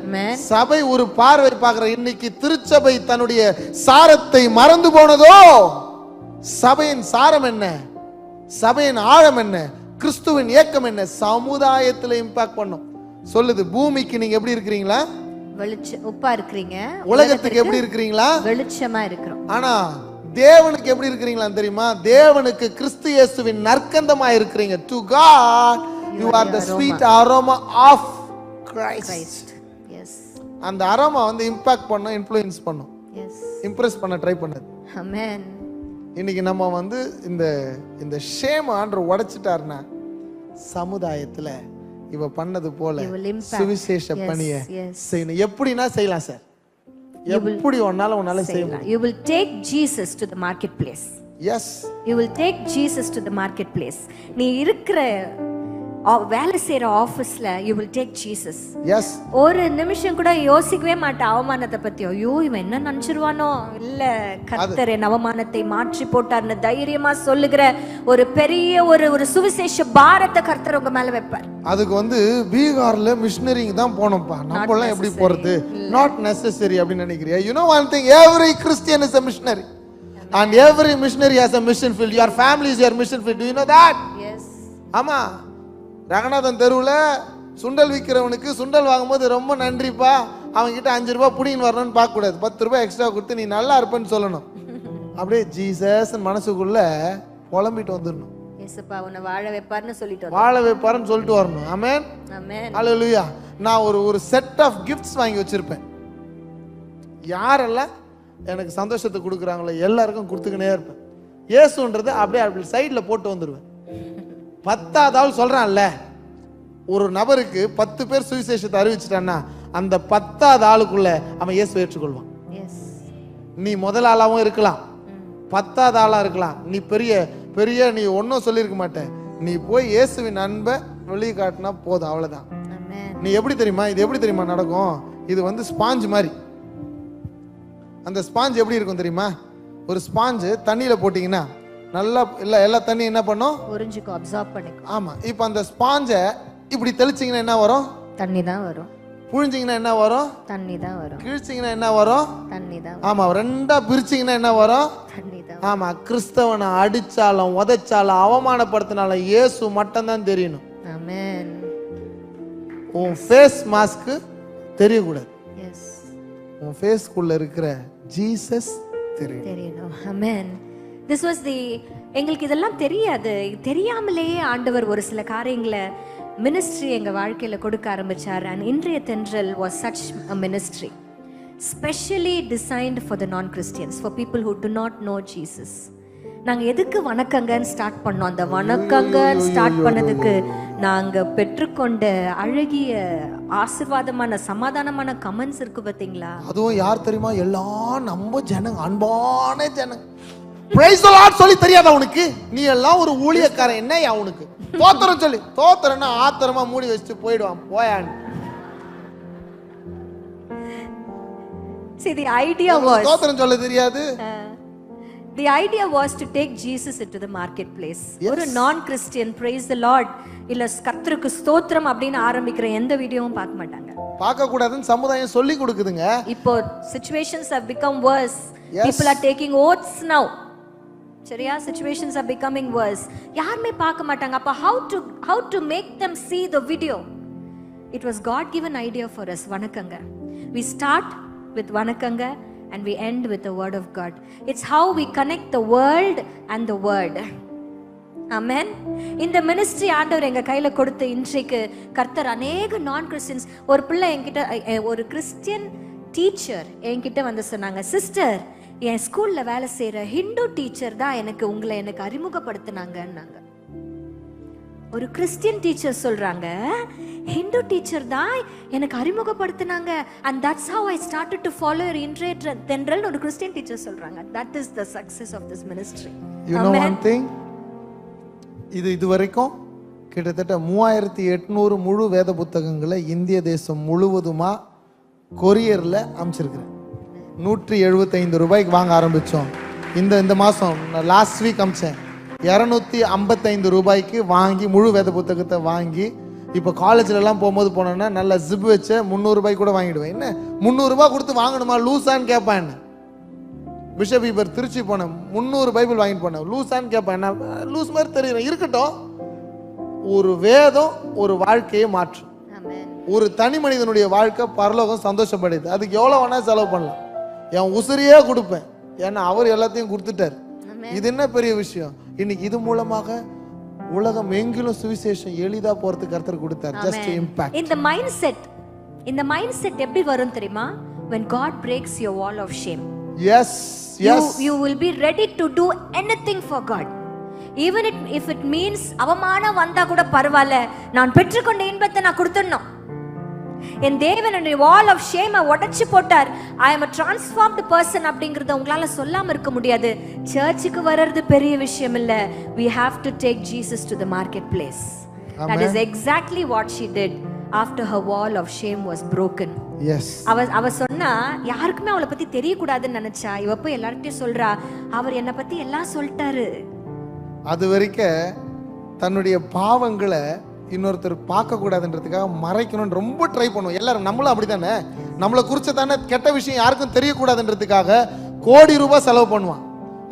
Speaker 1: சபை ஒரு பார்வை பார்க்கிற. இன்னைக்கு திருச்சபை தன்னுடைய சாரத்தை மறந்து போனதோ? சபையின் சாரம் என்ன? சபையின் ஆழம் என்ன? கிறிஸ்துவின் இயக்கம் என்ன? சமுதாயத்துல இம்பாக்ட் பண்ணும். சொல்லுது, பூமிக்கு நீங்க எப்படி இருக்கிறீங்களா?
Speaker 2: உப்பா இருக்கிறீங்க.
Speaker 1: உலகத்துக்கு எப்படி இருக்கிறீங்களா?
Speaker 2: வெளிச்சமா இருக்கிறோம்.
Speaker 1: ஆனா தேவனுக்கு எப்படி இருக்கிறீங்களா தெரியுமா? தேவனுக்கு கிறிஸ்து இயேசுவின் நற்கந்தமா இருக்கிறீங்க. To God you are the sweet aroma of Christ.
Speaker 2: Yes.
Speaker 1: அந்த அரோமா இம்பாக்ட் பண்ணும், இன்ஃப்ளூயன்ஸ் பண்ணும்.
Speaker 2: Yes.
Speaker 1: இம்ப்ரெஸ் பண்ண ட்ரை பண்ணது.
Speaker 2: Amen.
Speaker 1: இன்னைக்கு நம்ம இந்த ஷேம் ஆண்டவர் உடைச்சிட்டாருன்னா சமுதாயத்துல இவ பண்ணது போல சுவிசேஷ பணியை செய்யணும். எப்படின்னா செய்யலாம் சார். எப்படி உன்னால செய்ய முடியும்.
Speaker 2: You will take Jesus to the marketplace.
Speaker 1: Yes.
Speaker 2: You will take Jesus to the marketplace. நீ இருக்கிற வேலை செய்யற ஆபீஸ்ல you will take Jesus.
Speaker 1: Yes.
Speaker 2: ஒரு நிமிஷம் கூட யோசிக்கவே மாட்டேன் அவமானத்தை பத்தி. ஐயோ இவன் என்ன நினைச்சிருவானோ. இல்ல, கர்த்தர் என் அவமானத்தை மாற்றி போட்டார்னு தைரியமா சொல்லுகிற ஒரு பெரிய ஒரு சுவிசேஷ பாரத்தை கர்த்தர் உங்க மேல வைப்பார்.
Speaker 1: அதுக்கு பீகார்ல மிஷனரிங்க தான் போனோம்ப்பா. நம்ம எல்லாம் எப்படி போறது? நாட் நெசசரி அப்படின்னு நினைக்கிறியா? You know one thing, every Christian is a missionary and every missionary has a mission field. Your family is your mission field. Do you know that?
Speaker 2: Yes.
Speaker 1: ஆமா, ரங்கநாதன் தெருவுல சுண்டல் விற்கிறவனுக்கு சுண்டல் வாங்கும்போது ரொம்ப நன்றிப்பா, அவங்க கிட்ட 5 ரூபாய் புடின்னு வரணும்னு பார்க்க கூடாது. 10 ரூபாய் எக்ஸ்ட்ரா கொடுத்து நீ நல்லா இருப்பேன்னு சொல்லணும். அப்படியே ஜீசஸ் மனசுக்குள்ள புலம்பிட்டு வந்துடணும்.
Speaker 2: இயேசுப்பா உன்னை வாழ வைப்பார்னு சொல்லிட்டு
Speaker 1: வாழ வைப்பாருன்னு சொல்லிட்டு வரணும். ஆமென்.
Speaker 2: ஆமென்.
Speaker 1: ஹalleluya. நான் ஒரு செட் ஆஃப் கிஃப்ட்ஸ் வாங்கி வச்சிருப்பேன். யாரெல்லாம் எனக்கு சந்தோஷத்தை கொடுக்குறாங்களோ எல்லாருக்கும் கொடுத்துக்கினே இருப்பேன். இயேசுன்றது அப்படியே சைட்ல போட்டு வந்துடுவேன். 10வது ஆள் சொல்றான்ல, ஒரு நபருக்கு 10 பேர் சுவிசேஷத்தை அறிவிச்சிட்டான்னா அந்த 10வது ஆளுக்குள்ள அவன் இயேசுவை ஏற்றுக்கொள்வான். நீ முதல் ஆளாவும் இருக்கலாம், 10வது ஆளா இருக்கலாம். நீ பெரிய நீ ஒன்னும் சொல்லியிருக்க மாட்டேன். நீ போய் இயேசுவின் அன்பை வெளியே காட்டினா போதும், அவ்வளவுதான். நீ எப்படி தெரியுமா? இது எப்படி தெரியுமா நடக்கும்? இது ஸ்பாஞ்ச் மாதிரி. அந்த ஸ்பாஞ்ச் எப்படி இருக்கும் தெரியுமா? ஒரு ஸ்பாஞ்சு தண்ணியில போட்டீங்கன்னா நல்லா எல்லா தண்ணி என்ன பண்ணும்?
Speaker 2: உறிஞ்சிக்கோ, அப்சார்ப் பண்ணிக்கும்.
Speaker 1: ஆமா, இப்போ அந்த ஸ்பாஞ்சை இப்படி தெளிச்சிங்கன்னா என்ன வரும்?
Speaker 2: தண்ணி தான் வரும்.
Speaker 1: புழிஞ்சிங்கன்னா என்ன வரும்?
Speaker 2: தண்ணி தான் வரும்.
Speaker 1: கிழிச்சிங்கன்னா என்ன வரும்?
Speaker 2: தண்ணி தான்.
Speaker 1: ஆமா, ரெண்டா பிரிச்சிங்கன்னா என்ன வரும்?
Speaker 2: தண்ணி தான்.
Speaker 1: ஆமா, கிறிஸ்தவனை அடிச்சாலும் உதைச்சாலும் அவமானப்படுத்தினாலும் இயேசு மட்டும் தான் தெரியணும்.
Speaker 2: ஆமென்.
Speaker 1: உன் ஃபேஸ் மாஸ்க் தெரியக்கூடாது.
Speaker 2: எஸ்.
Speaker 1: உன் ஃபேஸ்க்குள்ள இருக்கிற ஜீசஸ் தெரியணும்.
Speaker 2: ஆமென். This was எங்களுக்கு இதெல்லாம் தெரியாது. தெரியாமலேயே ஆண்டவர் ஒரு சில காரியங்களை மினிஸ்ட்ரி எங்க வாழ்க்கையில கொடுக்க ஆரம்பிச்சார். and இன்றைய தென்றல் was such a ministry specially designed for the non-Christians, for people who do not know Jesus. நாங்க எதுக்கு வணக்கங்கன்னு ஸ்டார்ட் பண்ணோம்? அந்த வணக்கங்கன்னு ஸ்டார்ட் பண்ணதுக்கு நாங்க பெற்றுக்கொண்ட அழகிய ஆசீர்வாதமான சமாதானமான கமெண்ட்ஸ் இருக்கு பாத்தீங்களா?
Speaker 1: அதுவும் யார் தெரியுமா? எல்லாம் நம்ம ஜனங்க, அன்பான ஜனங்க. பிரைஸ் தி லார்ட் சொல்லி தெரியாதா உனக்கு? நீ எல்லாம் ஒரு ஊழியக்காரன், என்னையா உனக்கு தோத்திரம் சொல்லி? தோத்திரம்னா ஆத்திரமா மூடி வச்சுட்டு போயிடுவான், போயான்னு.
Speaker 2: See, the idea was
Speaker 1: தோத்திரம் சொல்ல தெரியாது.
Speaker 2: The idea was to take Jesus into the marketplace.
Speaker 1: Yes.
Speaker 2: ஒரு நான் கிறிஸ்டியன் praise the Lord இல்ல கர்த்தருக்கு ஸ்தோத்திரம் அப்படின்னு ஆரம்பிக்கிற எந்த வீடியோவும் பார்க்க மாட்டாங்க.
Speaker 1: பார்க்க கூடாதுன்னு சமுதாயம் சொல்லி கொடுக்குதுங்க.
Speaker 2: இப்போ situations have become worse.
Speaker 1: Yes.
Speaker 2: People are taking oaths now. சரியா? Situations are becoming worse. யாருமே பார்க்க மாட்டாங்க. அப்ப how to make them see the video? It was God given idea for us. வணக்கங்க. We start with வணக்கங்க and we end with the word of God. It's how we connect the world and the word. Amen. இந்த மினிஸ்ட்ரி ஆண்டவர் எங்க கையில கொடுத்து இன்றைக்கு கர்த்தர் அநேக நான் கிறிஸ்டியன்ஸ், ஒரு பிள்ளை என்கிட்ட, ஒரு கிறிஸ்டியன் டீச்சர் என்கிட்ட வந்து சொன்னாங்க, சிஸ்டர் என் ஸ்கூல்ல வேலை செய்யற ஹிந்து டீச்சர் தான் எனக்கு அறிமுகப்படுத்தினாங்கன்னாங்க. ஒரு கிறிஸ்டியன் டீச்சர் சொல்றாங்க, ஹிந்து டீச்சர் தான் எனக்கு அறிமுகப்படுத்தினாங்க, and that's how I started to follow your interest தென்றல் ஒரு கிறிஸ்டியன் டீச்சர் சொல்றாங்க. That is the success of this ministry.
Speaker 1: You know one thing, இது வரைக்கும் கிட்டத்தட்ட 3800 முழு வேத புத்தகங்களை இந்திய தேசம் முழுவதுமா கொரியர்ல அமைச்சிருக்கிறேன். 175 ரூபாய்க்கு வாங்க ஆரம்பிச்சோம். இந்த மாசம் லாஸ்ட் வீக் அமிச்சேன். 255 ரூபாய்க்கு வாங்கி முழு வேத புத்தகத்தை வாங்கி, இப்போ காலேஜ்ல எல்லாம் போனோன்னா நல்ல ஜிப் வச்ச 300 ரூபாய்க்கு கூட வாங்கிடுவேன். என்ன 300 ரூபாய் கொடுத்து வாங்கணுமா லூசான்னு கேட்பான். என்ன பிஷப் இவர் திருச்சி போனேன், 300 பைபிள் வாங்கிட்டு போனேன், லூசான்னு கேட்பேன். என்ன லூஸ் மாதிரி தெரியுறேன். இருக்கட்டும், ஒரு வேதம் ஒரு வாழ்க்கையை மாற்றும். ஒரு தனி மனிதனுடைய வாழ்க்கை பரலோகம் சந்தோஷப்படுது. அதுக்கு எவ்வளவு வேணா செலவு பண்ணலாம். என் உசிரியே கொடுப்பேன், ஏன்னா அவர் எல்லாத்தையும் கொடுத்துட்டாரு. இது என்ன பெரிய விஷயம். இன்னைக்கு இது மூலமாக உலகம் எங்கிலும் சுவிசேஷம் எளிதா போறதுக்கு கர்த்தர் கொடுத்தார். Just impact.
Speaker 2: இந்த மைண்ட் செட் எப்படி வரும் தெரியுமா? when God breaks your wall of shame.
Speaker 1: Yes.
Speaker 2: You will be ready to do anything for God. Even if it means அவமானம் வந்தா கூட பரவாயில்ல, நான் பெற்றுக்கொண்ட இன்பத்தை நான் கொடுத்துடணும். என் தேவன் என்னுடைய வால் ஆஃப் ஷேமை உடைச்சு போட்டார். I am a transformed person அப்படிங்கறத உங்களால சொல்லாம இருக்க முடியாது. சர்ச்சுக்கு வர்றது பெரிய விஷயம் இல்ல. We have to take Jesus to the marketplace. Amen. That is exactly what she did after her wall of shame was broken.
Speaker 1: Yes.
Speaker 2: அவ சொன்னா யாருக்குமே அவளை பத்தி தெரியக்கூடாதுன்னு நினைச்சா. இவ போய் எல்லார்கிட்டயும் சொல்றா, அவர் என்னை பத்தி எல்லாம் சொல்லிட்டாரு.
Speaker 1: அது வரைக்கும் தன்னுடைய பாவங்களை இன்னொருத்தர் பார்க்க கூடாதுன்றதுக்காக மறைக்கணும்னு ரொம்ப ட்ரை பண்ணுவோம். எல்லாரும் நம்மளும் அப்படித்தானே. நம்மளை குறிச்ச தானே கெட்ட விஷயம் யாருக்கும் தெரியக்கூடாதுன்றதுக்காக கோடி ரூபாய் செலவு பண்ணுவான்.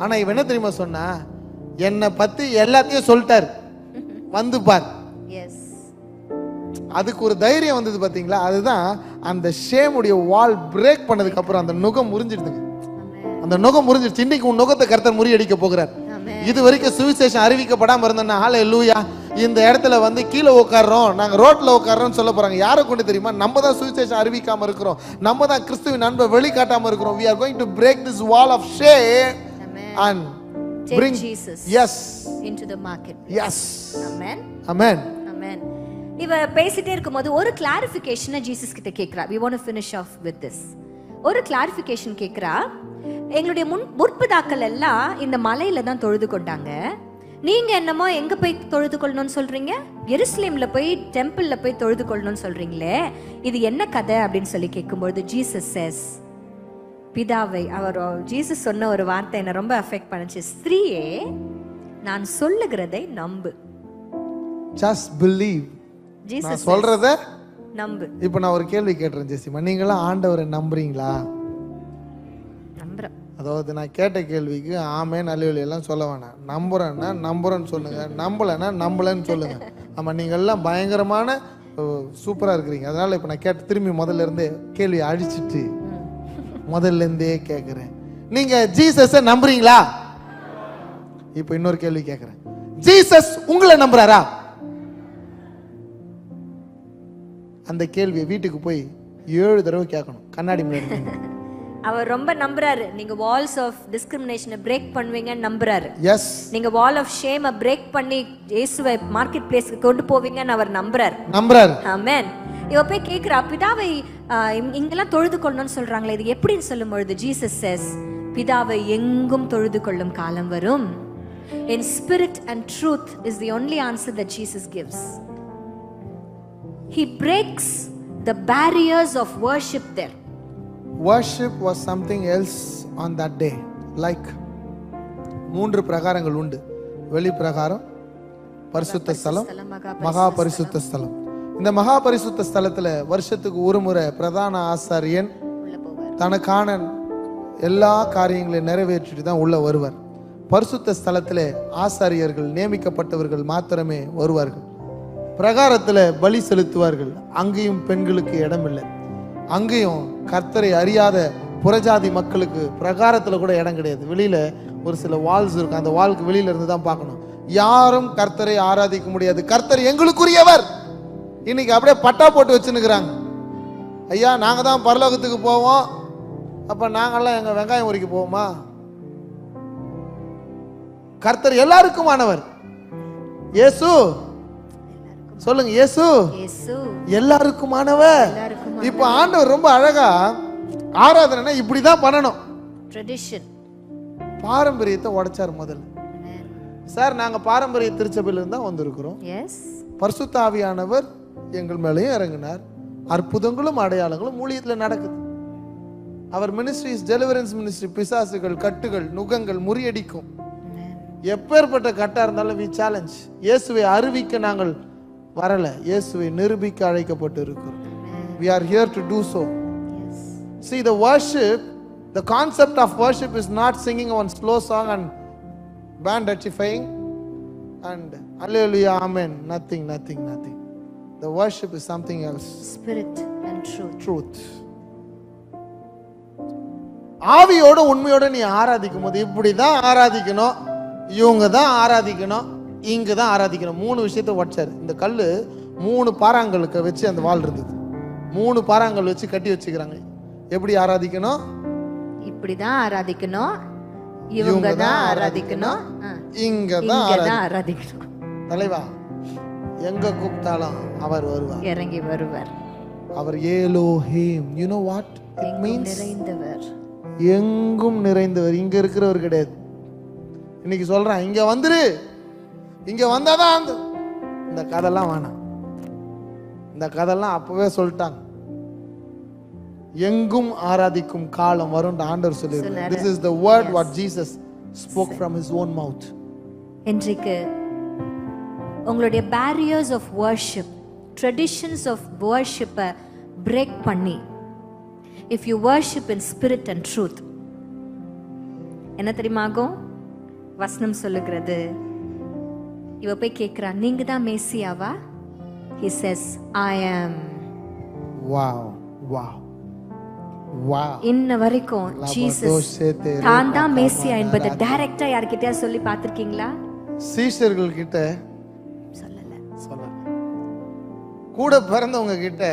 Speaker 1: ஆனா இவன் என்ன தெரியுமா சொன்னா, என்னை பத்தி எல்லாத்தையும் சொல்லிட்டாரு, வந்து பார். அதுக்கு ஒரு தைரியம் வந்தது பாத்தீங்களா? அதுதான் அந்த ஷேமுடைய வால் பிரேக் பண்ணதுக்கு அப்புறம் அந்த நுகம் முறிஞ்சிடுதுங்க. அந்த நுகம் முறிஞ்சிடுச்சு. இன்னைக்கு உன் நுகத்தை கர்த்தர் முறியடிக்க போகிறார். இது வரைக்கும் சுவிசேஷம் அறிவிக்கப்படாம இருந்தோம்னா, ஹல்லேலூயா, இந்த இடத்துல வந்து கீழே உட்கார்றோம், நாங்க ரோட்ல உட்கார்றோம்னு சொல்ல போறாங்க. யாரை கொண்டு தெரியுமா? நம்ம தான் சுவிசேஷம் அறிவிக்காம இருக்கிறோம். நம்ம தான் கிறிஸ்துவின் அன்பை வெளிக்காட்டாம இருக்கிறோம். We are going to break this wall of shame and bring Jesus
Speaker 2: into the market.
Speaker 1: Yes.
Speaker 2: Amen.
Speaker 1: Amen.
Speaker 2: Amen. இவ பேசிட்டே இருக்கும்போது ஒரு கிளாரிஃபிகேஷனை ஜீசஸ் கிட்ட கேட்கிறா. We want to finish off with this. ஒரு கிளாரிஃபிகேஷன் கேட்கிறா. எங்களுடைய முற்பிதாக்கள் எல்லாம் இந்த மலையில தான் தொழுது கொண்டாங்க. நீங்க என்னமோ எங்க போய் தொழுது கொள்ளணும்னு சொல்றீங்க? எருசலேம்ல போய் டெம்பிள்ல போய் தொழுது கொள்ளணும்னு சொல்றீங்களே, இது என்ன கதை அப்படின்னு சொல்லி கேட்கும்போது ஜீசஸ் says, பிதாவை, ஜீசஸ் சொன்ன ஒரு வார்த்தை என்ன ரொம்ப அஃபெக்ட் பண்ணுச்சு. ஸ்திரீயே, நான் சொல்லுகிறதை நம்பு.
Speaker 1: Just believe.
Speaker 2: ஜீசஸ்
Speaker 1: சொல்றத
Speaker 2: நம்பு.
Speaker 1: இப்போ நான் ஒரு கேள்வி கேட்றேன் ஜெசிமா, நீங்களா ஆண்டவரை நம்புறீங்களா?
Speaker 2: நம்புறேன்.
Speaker 1: அதாவது நான் கேட்ட கேள்விக்கு ஆமென் அல்லேலூயா எல்லாம் சொல்ல வேணாம். நம்புறேன்னா நம்புறேன்னு சொல்லுங்க, நம்பலைன்னா நம்பலன்னு சொல்லுங்க. ஆமா, நீங்க எல்லாம் பயங்கரமான சூப்பரா இருக்கிறீங்க. அதனால இப்போ நான் கேட்ட திரும்பி முதல்ல இருந்தே கேள்வி அழிச்சிட்டு முதல்ல இருந்தே கேட்கிறேன், நீங்க ஜீசஸை நம்புறீங்களா? இப்போ இன்னொரு கேள்வி கேட்கிறேன், ஜீசஸ் உங்களை நம்புறாரா? அந்த கேள்வியை வீட்டுக்கு போய் 7 தடவை கேட்கணும், கண்ணாடி முன்னாடி.
Speaker 2: அவர் ரொம்ப நம்புறாரு. நீங்க வால்ஸ் ஆஃப் டிஸ்கிரிமினேஷனை பிரேக் பண்ணுவீங்கன்னு நம்புறாரு.
Speaker 1: எஸ்.
Speaker 2: நீங்க வால் ஆஃப் ஷேமை பிரேக் பண்ணி இயேசுவை மார்க்கெட் பிளேஸ்க்கு கொண்டு போவீங்கன்னு அவர் நம்புறாரு. ஆமென். இவ போய் கேக்குறா, பிதாவை இங்கெல்லாம் தொழுது கொள்ளணும்னு சொல்றாங்களே, இது எப்படின்னு சொல்லும் பொழுது ஜீசஸ் says, பிதாவை எங்கும் தொழுது கொள்ளும் காலம் வரும். In spirit and truth is the only answer that Jesus gives. He breaks the barriers of worship there.
Speaker 1: Worship was something else on that day. Like 3 பிரகாரங்கள் உண்டு. வெளி பிரகாரம், பரிசுத்த ஸ்தலம், மகா பரிசுத்த ஸ்தலம். இந்த மகா பரிசுத்த ஸ்தலத்துல வருஷத்துக்கு ஒரு முறை பிரதான ஆசாரியன் தனக்கான எல்லா காரியங்களையும் நிறைவேற்றிட்டு தான் உள்ள வருவார். பரிசுத்த ஸ்தலத்திலே ஆசாரியர்கள் நியமிக்கப்பட்டவர்கள் மாத்திரமே வருவார்கள். பிரகாரத்துல பலி செலுத்துவார்கள். அங்கேயும் பெண்களுக்கு இடம் இல்லை. அங்கேயும் கர்த்தரை அறியாத புறஜாதி மக்களுக்கு பிரகாரத்துல கூட இடம் கிடையாது. வெளியில ஒரு சில வால்ஸ் இருக்கும். அந்த வால்க்கு வெளியில இருந்து தான் பார்க்கணும். யாரும் கர்த்தரை ஆராதிக்க முடியாது. கர்த்தர் எங்களுக்குரியவர். இன்னைக்கு அப்படியே பட்டா போட்டு வச்சுன்னுக்குறாங்க. ஐயா நாங்க தான் பரலோகத்துக்கு போவோம். அப்ப நாங்கெல்லாம் எங்க வெங்காயம் உரிக்க போவோமா? கர்த்தர் எல்லாருக்குமானவர். இயேசு சொல்லுங்க, இயேசு எல்லாருக்குமானவர். இப்ப ஆண்டவர் ரொம்ப அழகா ஆராதனை இப்படிதான் பண்ணணும்.
Speaker 2: ட்ரெடிஷன்,
Speaker 1: பாரம்பரியத்தை உடைச்சார் முதல்ல. சார் நாங்க பாரம்பரிய திருச்சபையில இருந்தா வந்திருக்கிறோம். பரிசுத்த ஆவியானவர் எங்கள் மேலேயும் இறங்கினார். அற்புதங்களும் அடையாளங்களும் ஊழியத்துல நடக்குது. அவர் மினிஸ்ட்ரிஸ் டெலிவரன்ஸ் மினிஸ்ட்ரி. பிசாசுகள், கட்டுகள், நுகங்கள் முறியடிக்கும். எப்பேற்பட்ட கட்டா இருந்தாலும் we challenge. இயேசுவை அறிவிக்க நாங்கள் வரல, இயேசுவை நிரூபிக்க அழைக்கப்பட்டு இருக்கிறோம். We are here to do so. See, the worship, the concept of worship is not singing one slow song and band rectifying and hallelujah, amen, nothing. The worship is something else.
Speaker 2: Spirit and
Speaker 1: Truth. ஆவியோட உண்மையோட நீ ஆராதிக்கும் போது இப்படிதான் ஆராதிக்கணும், இவங்க தான் ஆராதிக்கணும், இங்க தான் ஆராதிக்கணும். 3 விஷயத்தை உடைச்சாரு. இந்த கல்லு 3 பாறாங்களுக்கு வச்சு அந்த வால் இருந்தது. 3 பாறாங்கல் வச்சு கட்டி வச்சுக்கிறாங்க. எப்படி ஆராதிக்கணும்? இப்படிதான் ஆராதிக்கணும், இவங்க தான் ஆராதிக்கணும், இங்க தான் ஆராதிக்கணும். தலைவா எங்க கூப்பிட்டாலும் அவர் வருவார், இறங்கி வருவார். அவர் Elohim. You know what it means? நிறைந்தவர், எங்கும் நிறைந்தவர். இங்க இருக்கிறவர் கிடையாது. இன்னைக்கு சொல்றேன், இங்க வந்துரு, இங்க வந்தாதான் இந்த கதெல்லாம் வேணாம். இந்த கதெல்லாம் அப்பவே சொல்லிட்டாங்க. எங்கும் ஆராதிக்கும் காலம் வரும் ஆண்டவர் சொல்லிருக்கார். This is the word what Jesus spoke from his own mouth.
Speaker 2: இன்றைக்கு உங்களுடைய barriers of worship, traditions of worship break பண்ணி, if you worship in spirit and truth, என்ன தெரியுமாகும்? வசனம் சொல்லுகிறது, இவ போய் கேட்கிறா, நீங்க தான் மேசியாவா? He says, I am.
Speaker 1: Wow.
Speaker 2: இன்ன வரைக்கும் ஜீசஸ் தான் தான் மேசியா என்பதை டைரக்டா யார்கிட்டயா சொல்லி பார்த்திருக்கீங்களா?
Speaker 1: சீஷர்கள் கிட்ட சொல்லல. கூட பிறந்தவங்க கிட்ட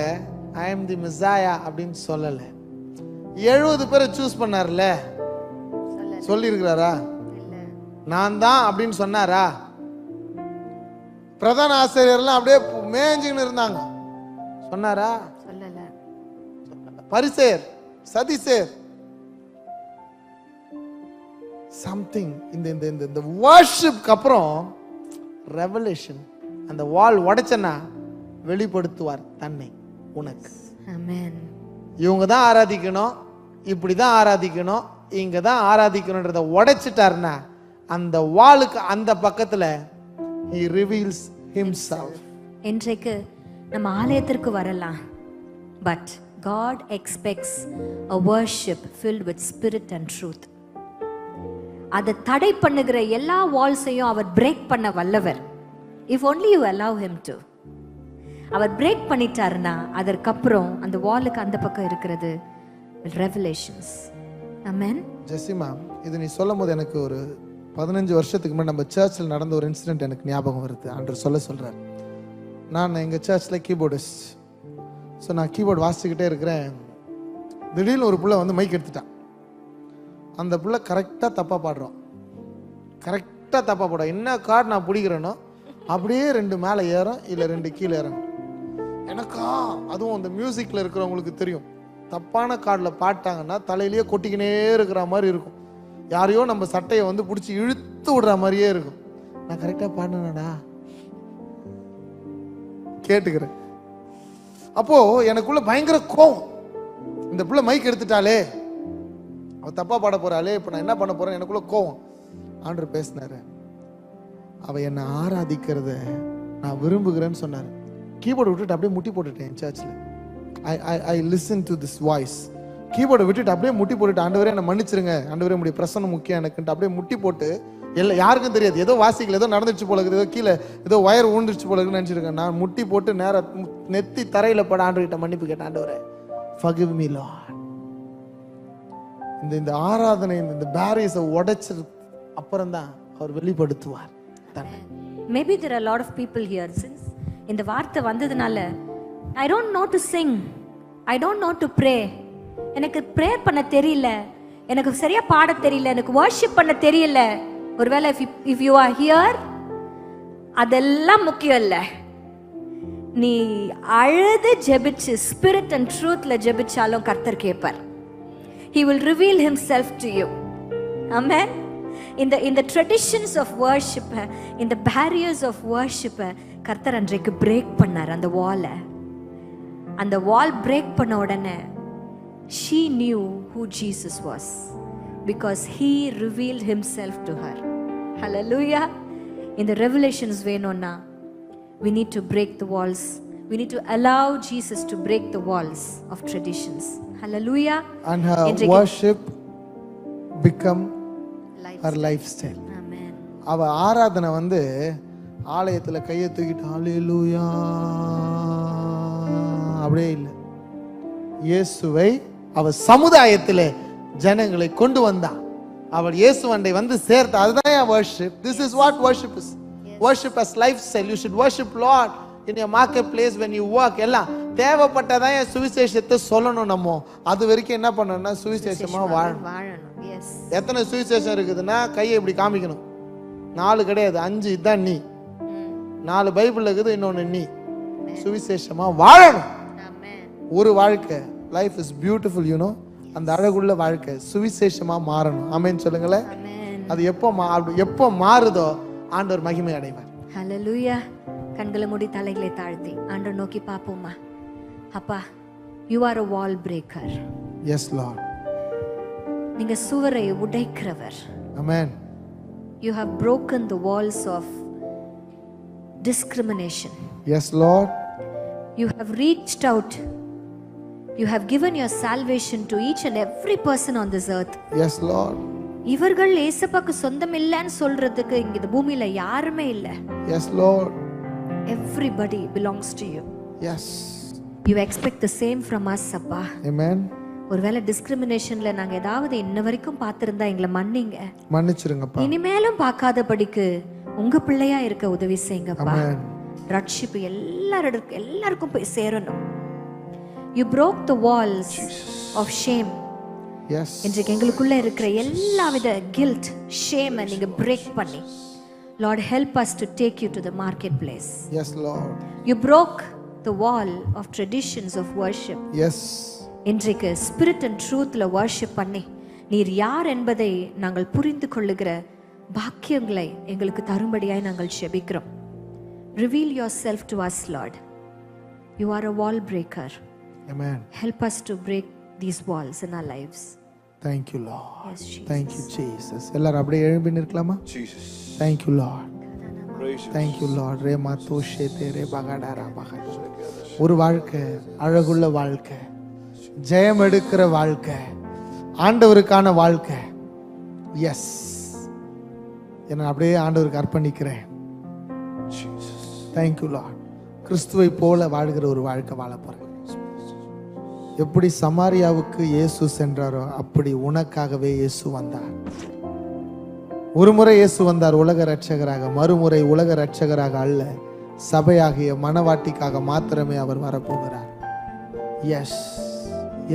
Speaker 1: I am the Messiah அப்படின்னு சொல்லல. 70 பேரை சூஸ் பண்ணார்ல, சொல்லி இருக்கிறாரா? நான் தான் அப்படின்னு சொன்னாரா? பிரதான ஆசிரியர்லாம் அப்படியே மேஞ்சின்னு இருந்தாங்க, சொன்னாரா? சொல்லல. பரிசேயர், சதிசேர், சம்திங் இந்த வர்ஷிப்க்கு அப்புறம் ரெவலேஷன். அந்த வால் உடைச்சனா வெளிப்படுத்துவார் தன்னை உனக்கு. ஆமென். இவங்க தான் ஆராதிக்கணும், இப்படி தான் ஆராதிக்கணும், இங்க தான் ஆராதிக்கணும்ன்றத உடைச்சிட்டாருன்னா அந்த வாளுக்கு அந்த பக்கத்துல he reveals himself.
Speaker 2: இன்றைக்கு நம்ம ஆலயத்திற்கு வரலாம், but God expects a worship filled with spirit and truth. அதை தடை பண்ணுகிற எல்லா வால்ஸையும் அவர் பிரேக் பண்ண வல்லவர். if only you allow him to. அவர் பிரேக் பண்ணிட்டாருன்னா அதற்கப்புறம் அந்த வாலுக்கு அந்த பக்கம் இருக்கிறது revelations. amen.
Speaker 1: ஜெசிமா, இது நீ சொல்லும் போது எனக்கு ஒரு 15 வருஷத்துக்கு முன்னாடி நம்ம சர்ச்சில் நடந்த ஒரு இன்சிடென்ட் எனக்கு ஞாபகம் வருது. ஆண்டவர் சொல்றார், நான் எங்கள் சர்ச்சில் கீபோர்டிஸ்ட். ஸோ நான் கீபோர்டு வாசிச்சுக்கிட்டே இருக்கிறேன். திடீர்னு ஒரு பிள்ளை வந்து மைக் எடுத்துட்டான். அந்த பிள்ளை கரெக்டாக தப்பாக பாடுறோம், கரெக்டாக தப்பாக பாடுறோம். என்ன கார்டு நான் பிடிக்கிறேனோ அப்படியே 2 மேலே ஏறும், இல்லை 2 கீழே ஏறணும். எனக்கா அதுவும் அந்த மியூசிக்கில் இருக்கிறவங்களுக்கு தெரியும், தப்பான கார்டில் பாட்டாங்கன்னா தலையிலேயே கொட்டிக்கினே இருக்கிற மாதிரி இருக்கும். யாரையோ நம்ம சட்டையை வந்து பிடிச்சி இழுத்து விடுற மாதிரியே இருக்கும். நான் கரெக்டா பாடினேடா கேட்டுக்கிறேன். அப்போ எனக்குள்ள பயங்கர கோவம். இந்த பிள்ளை மைக் எடுத்துட்டாலே, அவ தப்பா பாட போறாளே, இப்ப நான் என்ன பண்ண போறேன், எனக்குள்ள கோவம். ஆண்டவர் பேசினாரு, அவ என்னை ஆராதிக்கிறத நான் விரும்புகிறேன்னு சொன்னாரு. கீபோர்டு விட்டுட்டு அப்படியே முட்டி போட்டுட்டேன் சர்ச்சில். I listen to this voice. கீபோர்டை விட்டுட்டு அப்படியே முட்டி போட்டுட்டு, ஆண்டவரே என்னை மன்னிச்சிருங்க, ஆண்டவரே உடைய பிரசன்னம் முக்கியம் எனக்குன்ட்டு அப்படியே முட்டி போட்டு, யாருக்கும் தெரியாது, ஏதோ வாசிக்கல, ஏதோ நடந்துச்சு போல இருக்குது, ஏதோ கீழே ஏதோ ஒயர் ஊண்டுச்சு போல இருக்குன்னு நினைச்சிருக்கேன். நான் முட்டி போட்டு நேர நெத்தி தரையில பட ஆண்டவர்கிட்ட மன்னிப்பு கேட்டேன். ஆண்டவரே forgive me Lord. இந்த ஆராதனை இந்த பேரியஸை உடைச்சது அப்புறம் தான் அவர் வெளிப்படுத்துவார்.
Speaker 2: Maybe there are a lot of people here since இந்த வார்த்தை வந்ததுனால, I don't know to sing, I don't know to pray, எனக்கு ப்ரேயர் பண்ண தெரியல, எனக்கு சரியா பாட தெரியல, எனக்கு வர்ஷிப் பண்ண தெரியல. ஒருவேளை if you are here, அதெல்லாம் முக்கியம் இல்ல. நீ அழுது ஜெபிச்சு ஸ்பிரிட் அண்ட் ட்ரூத்ல ஜெபிச்சாலும் கர்த்தர் கேட்பார். He will reveal himself to you. Amen. In the traditions of worship, in the barriers of worship, கர்த்தர் அன்றைக்கு பிரேக் பண்ணார் அந்த வாலை. அந்த வால் பிரேக் பண்ண உடனே she knew who Jesus was because he revealed himself to her. Hallelujah. In the revelations வேணும்னா we need to break the walls. We need to allow Jesus to break the walls of traditions. Hallelujah.
Speaker 1: And her worship become her lifestyle.
Speaker 2: Amen.
Speaker 1: அவ ஆராதனை வந்து ஆலயத்துல கையை தூக்கிட்டு ஹalleluya அப்படியே இல்லை. இயேசுவை அவ சமுதாயத்திலே ஜனங்களை கொண்டு வந்தா. அவள் இயேசுவண்டை வந்து சேர்த்தா. அதுதான் worship. This is what worship is. Worship as lifestyle. You should worship Lord in your marketplace, when you work. எல்லாம் தேவைப்பட்டதான் சுவிசேஷத்தை சொல்லணும். நம்ம அது வரைக்கும் என்ன பண்ணணும்னா சுவிசேஷமா வாழணும். எத்தனை சுவிசேஷம் இருக்குதுன்னா கையை இப்படி காமிக்கணும். 4 கிடையாது, 5. இதுதான் நீ. 4 பைபிள் இருக்குது, இன்னொன்னு நீ. சுவிசேஷமா வாழணும். ஒரு வாழ்க்கை, life is beautiful, you know. அந்த அழகுள்ள வாழ்க்கை சுவிசேஷமா மாறணும். ஆமென் சொல்லுங்களேன். அது எப்போ மாறுதோ ஆண்டவர் மகிமை அடைவார்.
Speaker 2: ஹல்லேலூயா. கண்களை மூடி தலைகளை தாழ்த்தி ஆண்டவர் நோக்கி பாப்போமா. அப்பா, you are a wall breaker.
Speaker 1: Yes Lord.
Speaker 2: நீங்க சுவரை உடைக்கிறவர்.
Speaker 1: Amen.
Speaker 2: You have broken the walls of discrimination.
Speaker 1: Yes Lord.
Speaker 2: You have reached out. You have given your salvation to each and every person on this earth.
Speaker 1: Yes Lord.
Speaker 2: இவர்கள் இயேசுவுக்கு சொந்தம் இல்லைன்னு சொல்றதுக்கு இந்த பூமியில யாருமே இல்ல.
Speaker 1: Yes Lord.
Speaker 2: Everybody belongs to you.
Speaker 1: Yes.
Speaker 2: You expect the same from us, அப்பா.
Speaker 1: Amen.
Speaker 2: ஒருவேளை டிஸ்கிரிமினேஷன்ல நாங்க ஏதாவது இன்ன வரைக்கும் பார்த்திருந்தா எங்களை மன்னிங்க.
Speaker 1: மன்னிச்சிருங்கப்பா.
Speaker 2: இனிமேலும் பார்க்காதபடிக்கு உங்க பிள்ளையா இருக்க உதவி செய்யுங்கப்பா. ரட்சிப்பு எல்லாருக்கும் போய் சேரணும். You broke the walls of shame.
Speaker 1: Yes.
Speaker 2: இன்றைக்கு எங்களுக்குள்ள இருக்கிற எல்லாவித guilt, shame நீங்க break பண்ணி, Lord, help us to take you to the marketplace.
Speaker 1: Yes Lord.
Speaker 2: You broke the wall of traditions of worship.
Speaker 1: Yes.
Speaker 2: இன்றைக்கு spirit and truthல worship பண்ணி நீர் யார் என்பதை நாங்கள் புரிந்து கொள்ளுகிற பாக்கியங்களை எங்களுக்கு தரும்படியாய் நாங்கள் ஜெபிக்கிறோம். Reveal yourself to us, Lord. You are a wall breaker.
Speaker 1: Amen.
Speaker 2: Help us to break these walls in our lives.
Speaker 1: Thank you Lord.
Speaker 2: Yes, Jesus.
Speaker 1: Thank you Jesus. எல்லாரும் அப்படியே எழும்பி நிற்கலாமா?
Speaker 3: Jesus.
Speaker 1: Thank you Lord.
Speaker 3: Praise you.
Speaker 1: Thank you Lord. ரே மாதோஷே தேரே பகடாரா பகட. ஒரு வாழ்க்கை, அழகுள்ள வாழ்க்கை, ஜெயம் எடுக்கிற வாழ்க்கை, ஆண்டவருக்கான வாழ்க்கை. எஸ், என்ன அப்படியே ஆண்டவருக்கு அர்ப்பணிக்கிறேன்.
Speaker 3: Jesus.
Speaker 1: Thank you Lord. கிறிஸ்துவை போல வாழ்கிற ஒரு வாழ்க்கை வாழ போறேன். எப்படி சமாரியாவுக்கு இயேசு சென்றாரோ அப்படி உனக்காகவே இயேசு வந்தார். ஒரு முறை இயேசு வந்தார் உலக இரட்சகராக, மறுமுறை உலக இரட்சகராக அல்ல, சபையாகிய மனவாட்டிக்காக மாத்திரமே அவர் வரப்போகிறார். Yes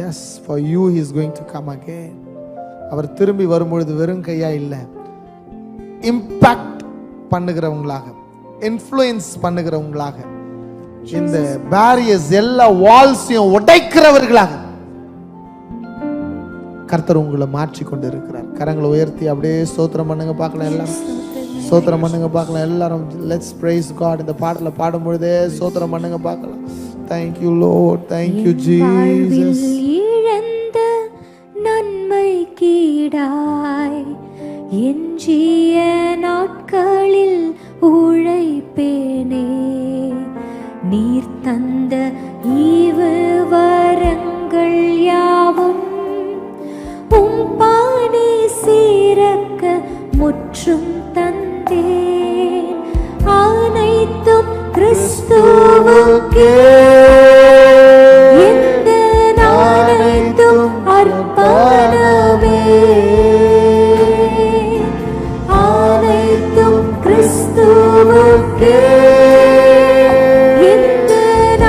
Speaker 1: yes, for you he is going to come again. அவர் திரும்பி வரும்பொழுது வெறும் கையா இல்லை, இம்பாக்ட் பண்ணுகிறவங்களாக, இன்ஃப்ளூயன்ஸ் பண்ணுகிறவங்களாக, இந்த பேரியர்ஸ் எல்லா வால்ஸையும் உடைக்கிறவர்களாக. கர்த்தர் உங்களை மாற்றி கொண்டு இருக்கிறார். கரங்களை உயர்த்தி அப்படியே ஸ்தோத்திரம் பண்ணுங்க பார்க்கலாம். எல்லாரும் ஸ்தோத்திரம் பண்ணுங்க பார்க்கலாம். எல்லாரும் லெட்ஸ் பிரைஸ் காட். இந்த பாடல பாடும் பொழுதே ஸ்தோத்திரம் பண்ணுங்க பார்க்கலாம். Thank you Lord, thank you Jesus.
Speaker 4: இழந்த நன்மை கீடாய் எஞ்சிய நாட்களில் உழைப்பேனே. நீர் தந்த ஈவு வரங்கள் யாவும் பானை சீரக்க முற்றும் தந்தேன். அனைத்தும் கிறிஸ்துவுக்கே, எந்த அனைத்தும் அர்ப்பணமே. அனைத்தும் கிறிஸ்துவுக்கே, எந்த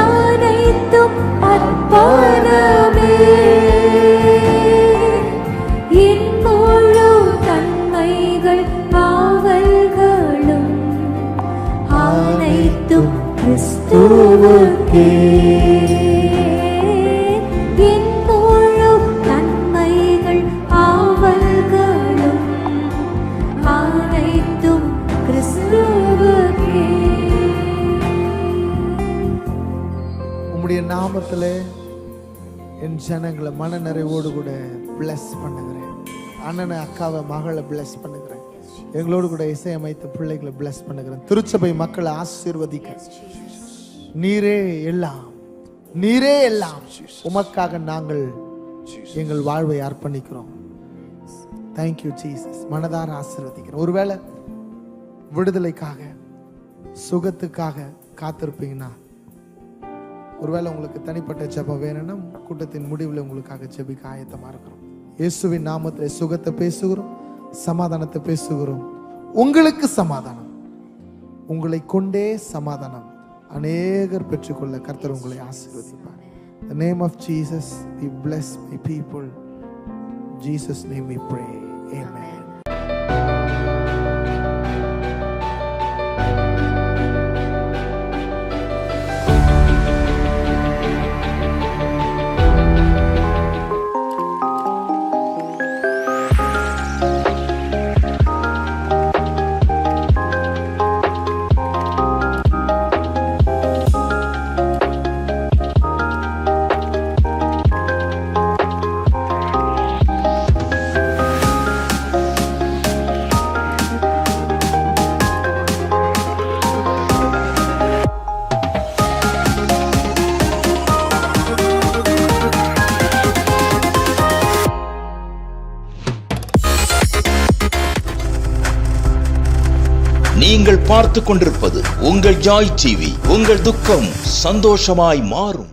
Speaker 4: அனைத்தும் அர்ப்பணமே. என் முழு தன்மைகள் காவல்களும் அனைத்தும் கிறிஸ்துவுக்கே. என் முழு தன்மைகள் காவல்களும் அனைத்தும் கிறிஸ்துவுக்கே.
Speaker 1: உம்முடைய நாமத்திலே என் ஜனங்களை மன நிறைவோடு கூட பிளஸ் பண்ணுகிறேன். அண்ணனை அக்காவை மகளை பிளஸ் பண்ணுகிறேன். எங்களோடு கூட இசையமைத்த பிள்ளைகளை பிளஸ் பண்ணுகிறேன். திருச்சபை மக்களை ஆசீர்வதிக்க நீரே எல்லாம், நீரே எல்லாம். உமக்காக நாங்கள் எங்கள் வாழ்வை அர்ப்பணிக்கிறோம். Thank you Jesus. மனதார ஆசீர்வதிக்கிறோம். ஒருவேளை விடுதலைக்காக சுகத்துக்காக காத்திருப்பீங்கன்னா, ஒருவேளை உங்களுக்கு தனிப்பட்ட ஜெபம் வேணும்னா கூட்டத்தின் முடிவில் உங்களுக்காக ஜெபிக்க ஆயத்தமா இருக்கிறோம். இயேசுவின் நாமத்தில் சுகத்தை பேசுகிறோம், சமாதானத்தை பேசுகிறோம். உங்களுக்கு சமாதானம், உங்களை கொண்டே சமாதானம் அநேகர் பெற்றுக்கொள்ள கர்த்தர் உங்களை ஆசீர்வதிப்பார். In the name of Jesus, we bless my people. In Jesus' name we pray. Amen.
Speaker 5: நீங்கள் பார்த்து கொண்டிருப்பது உங்கள் ஜாய் டிவி. உங்கள் துக்கம் சந்தோஷமாய் மாறும்.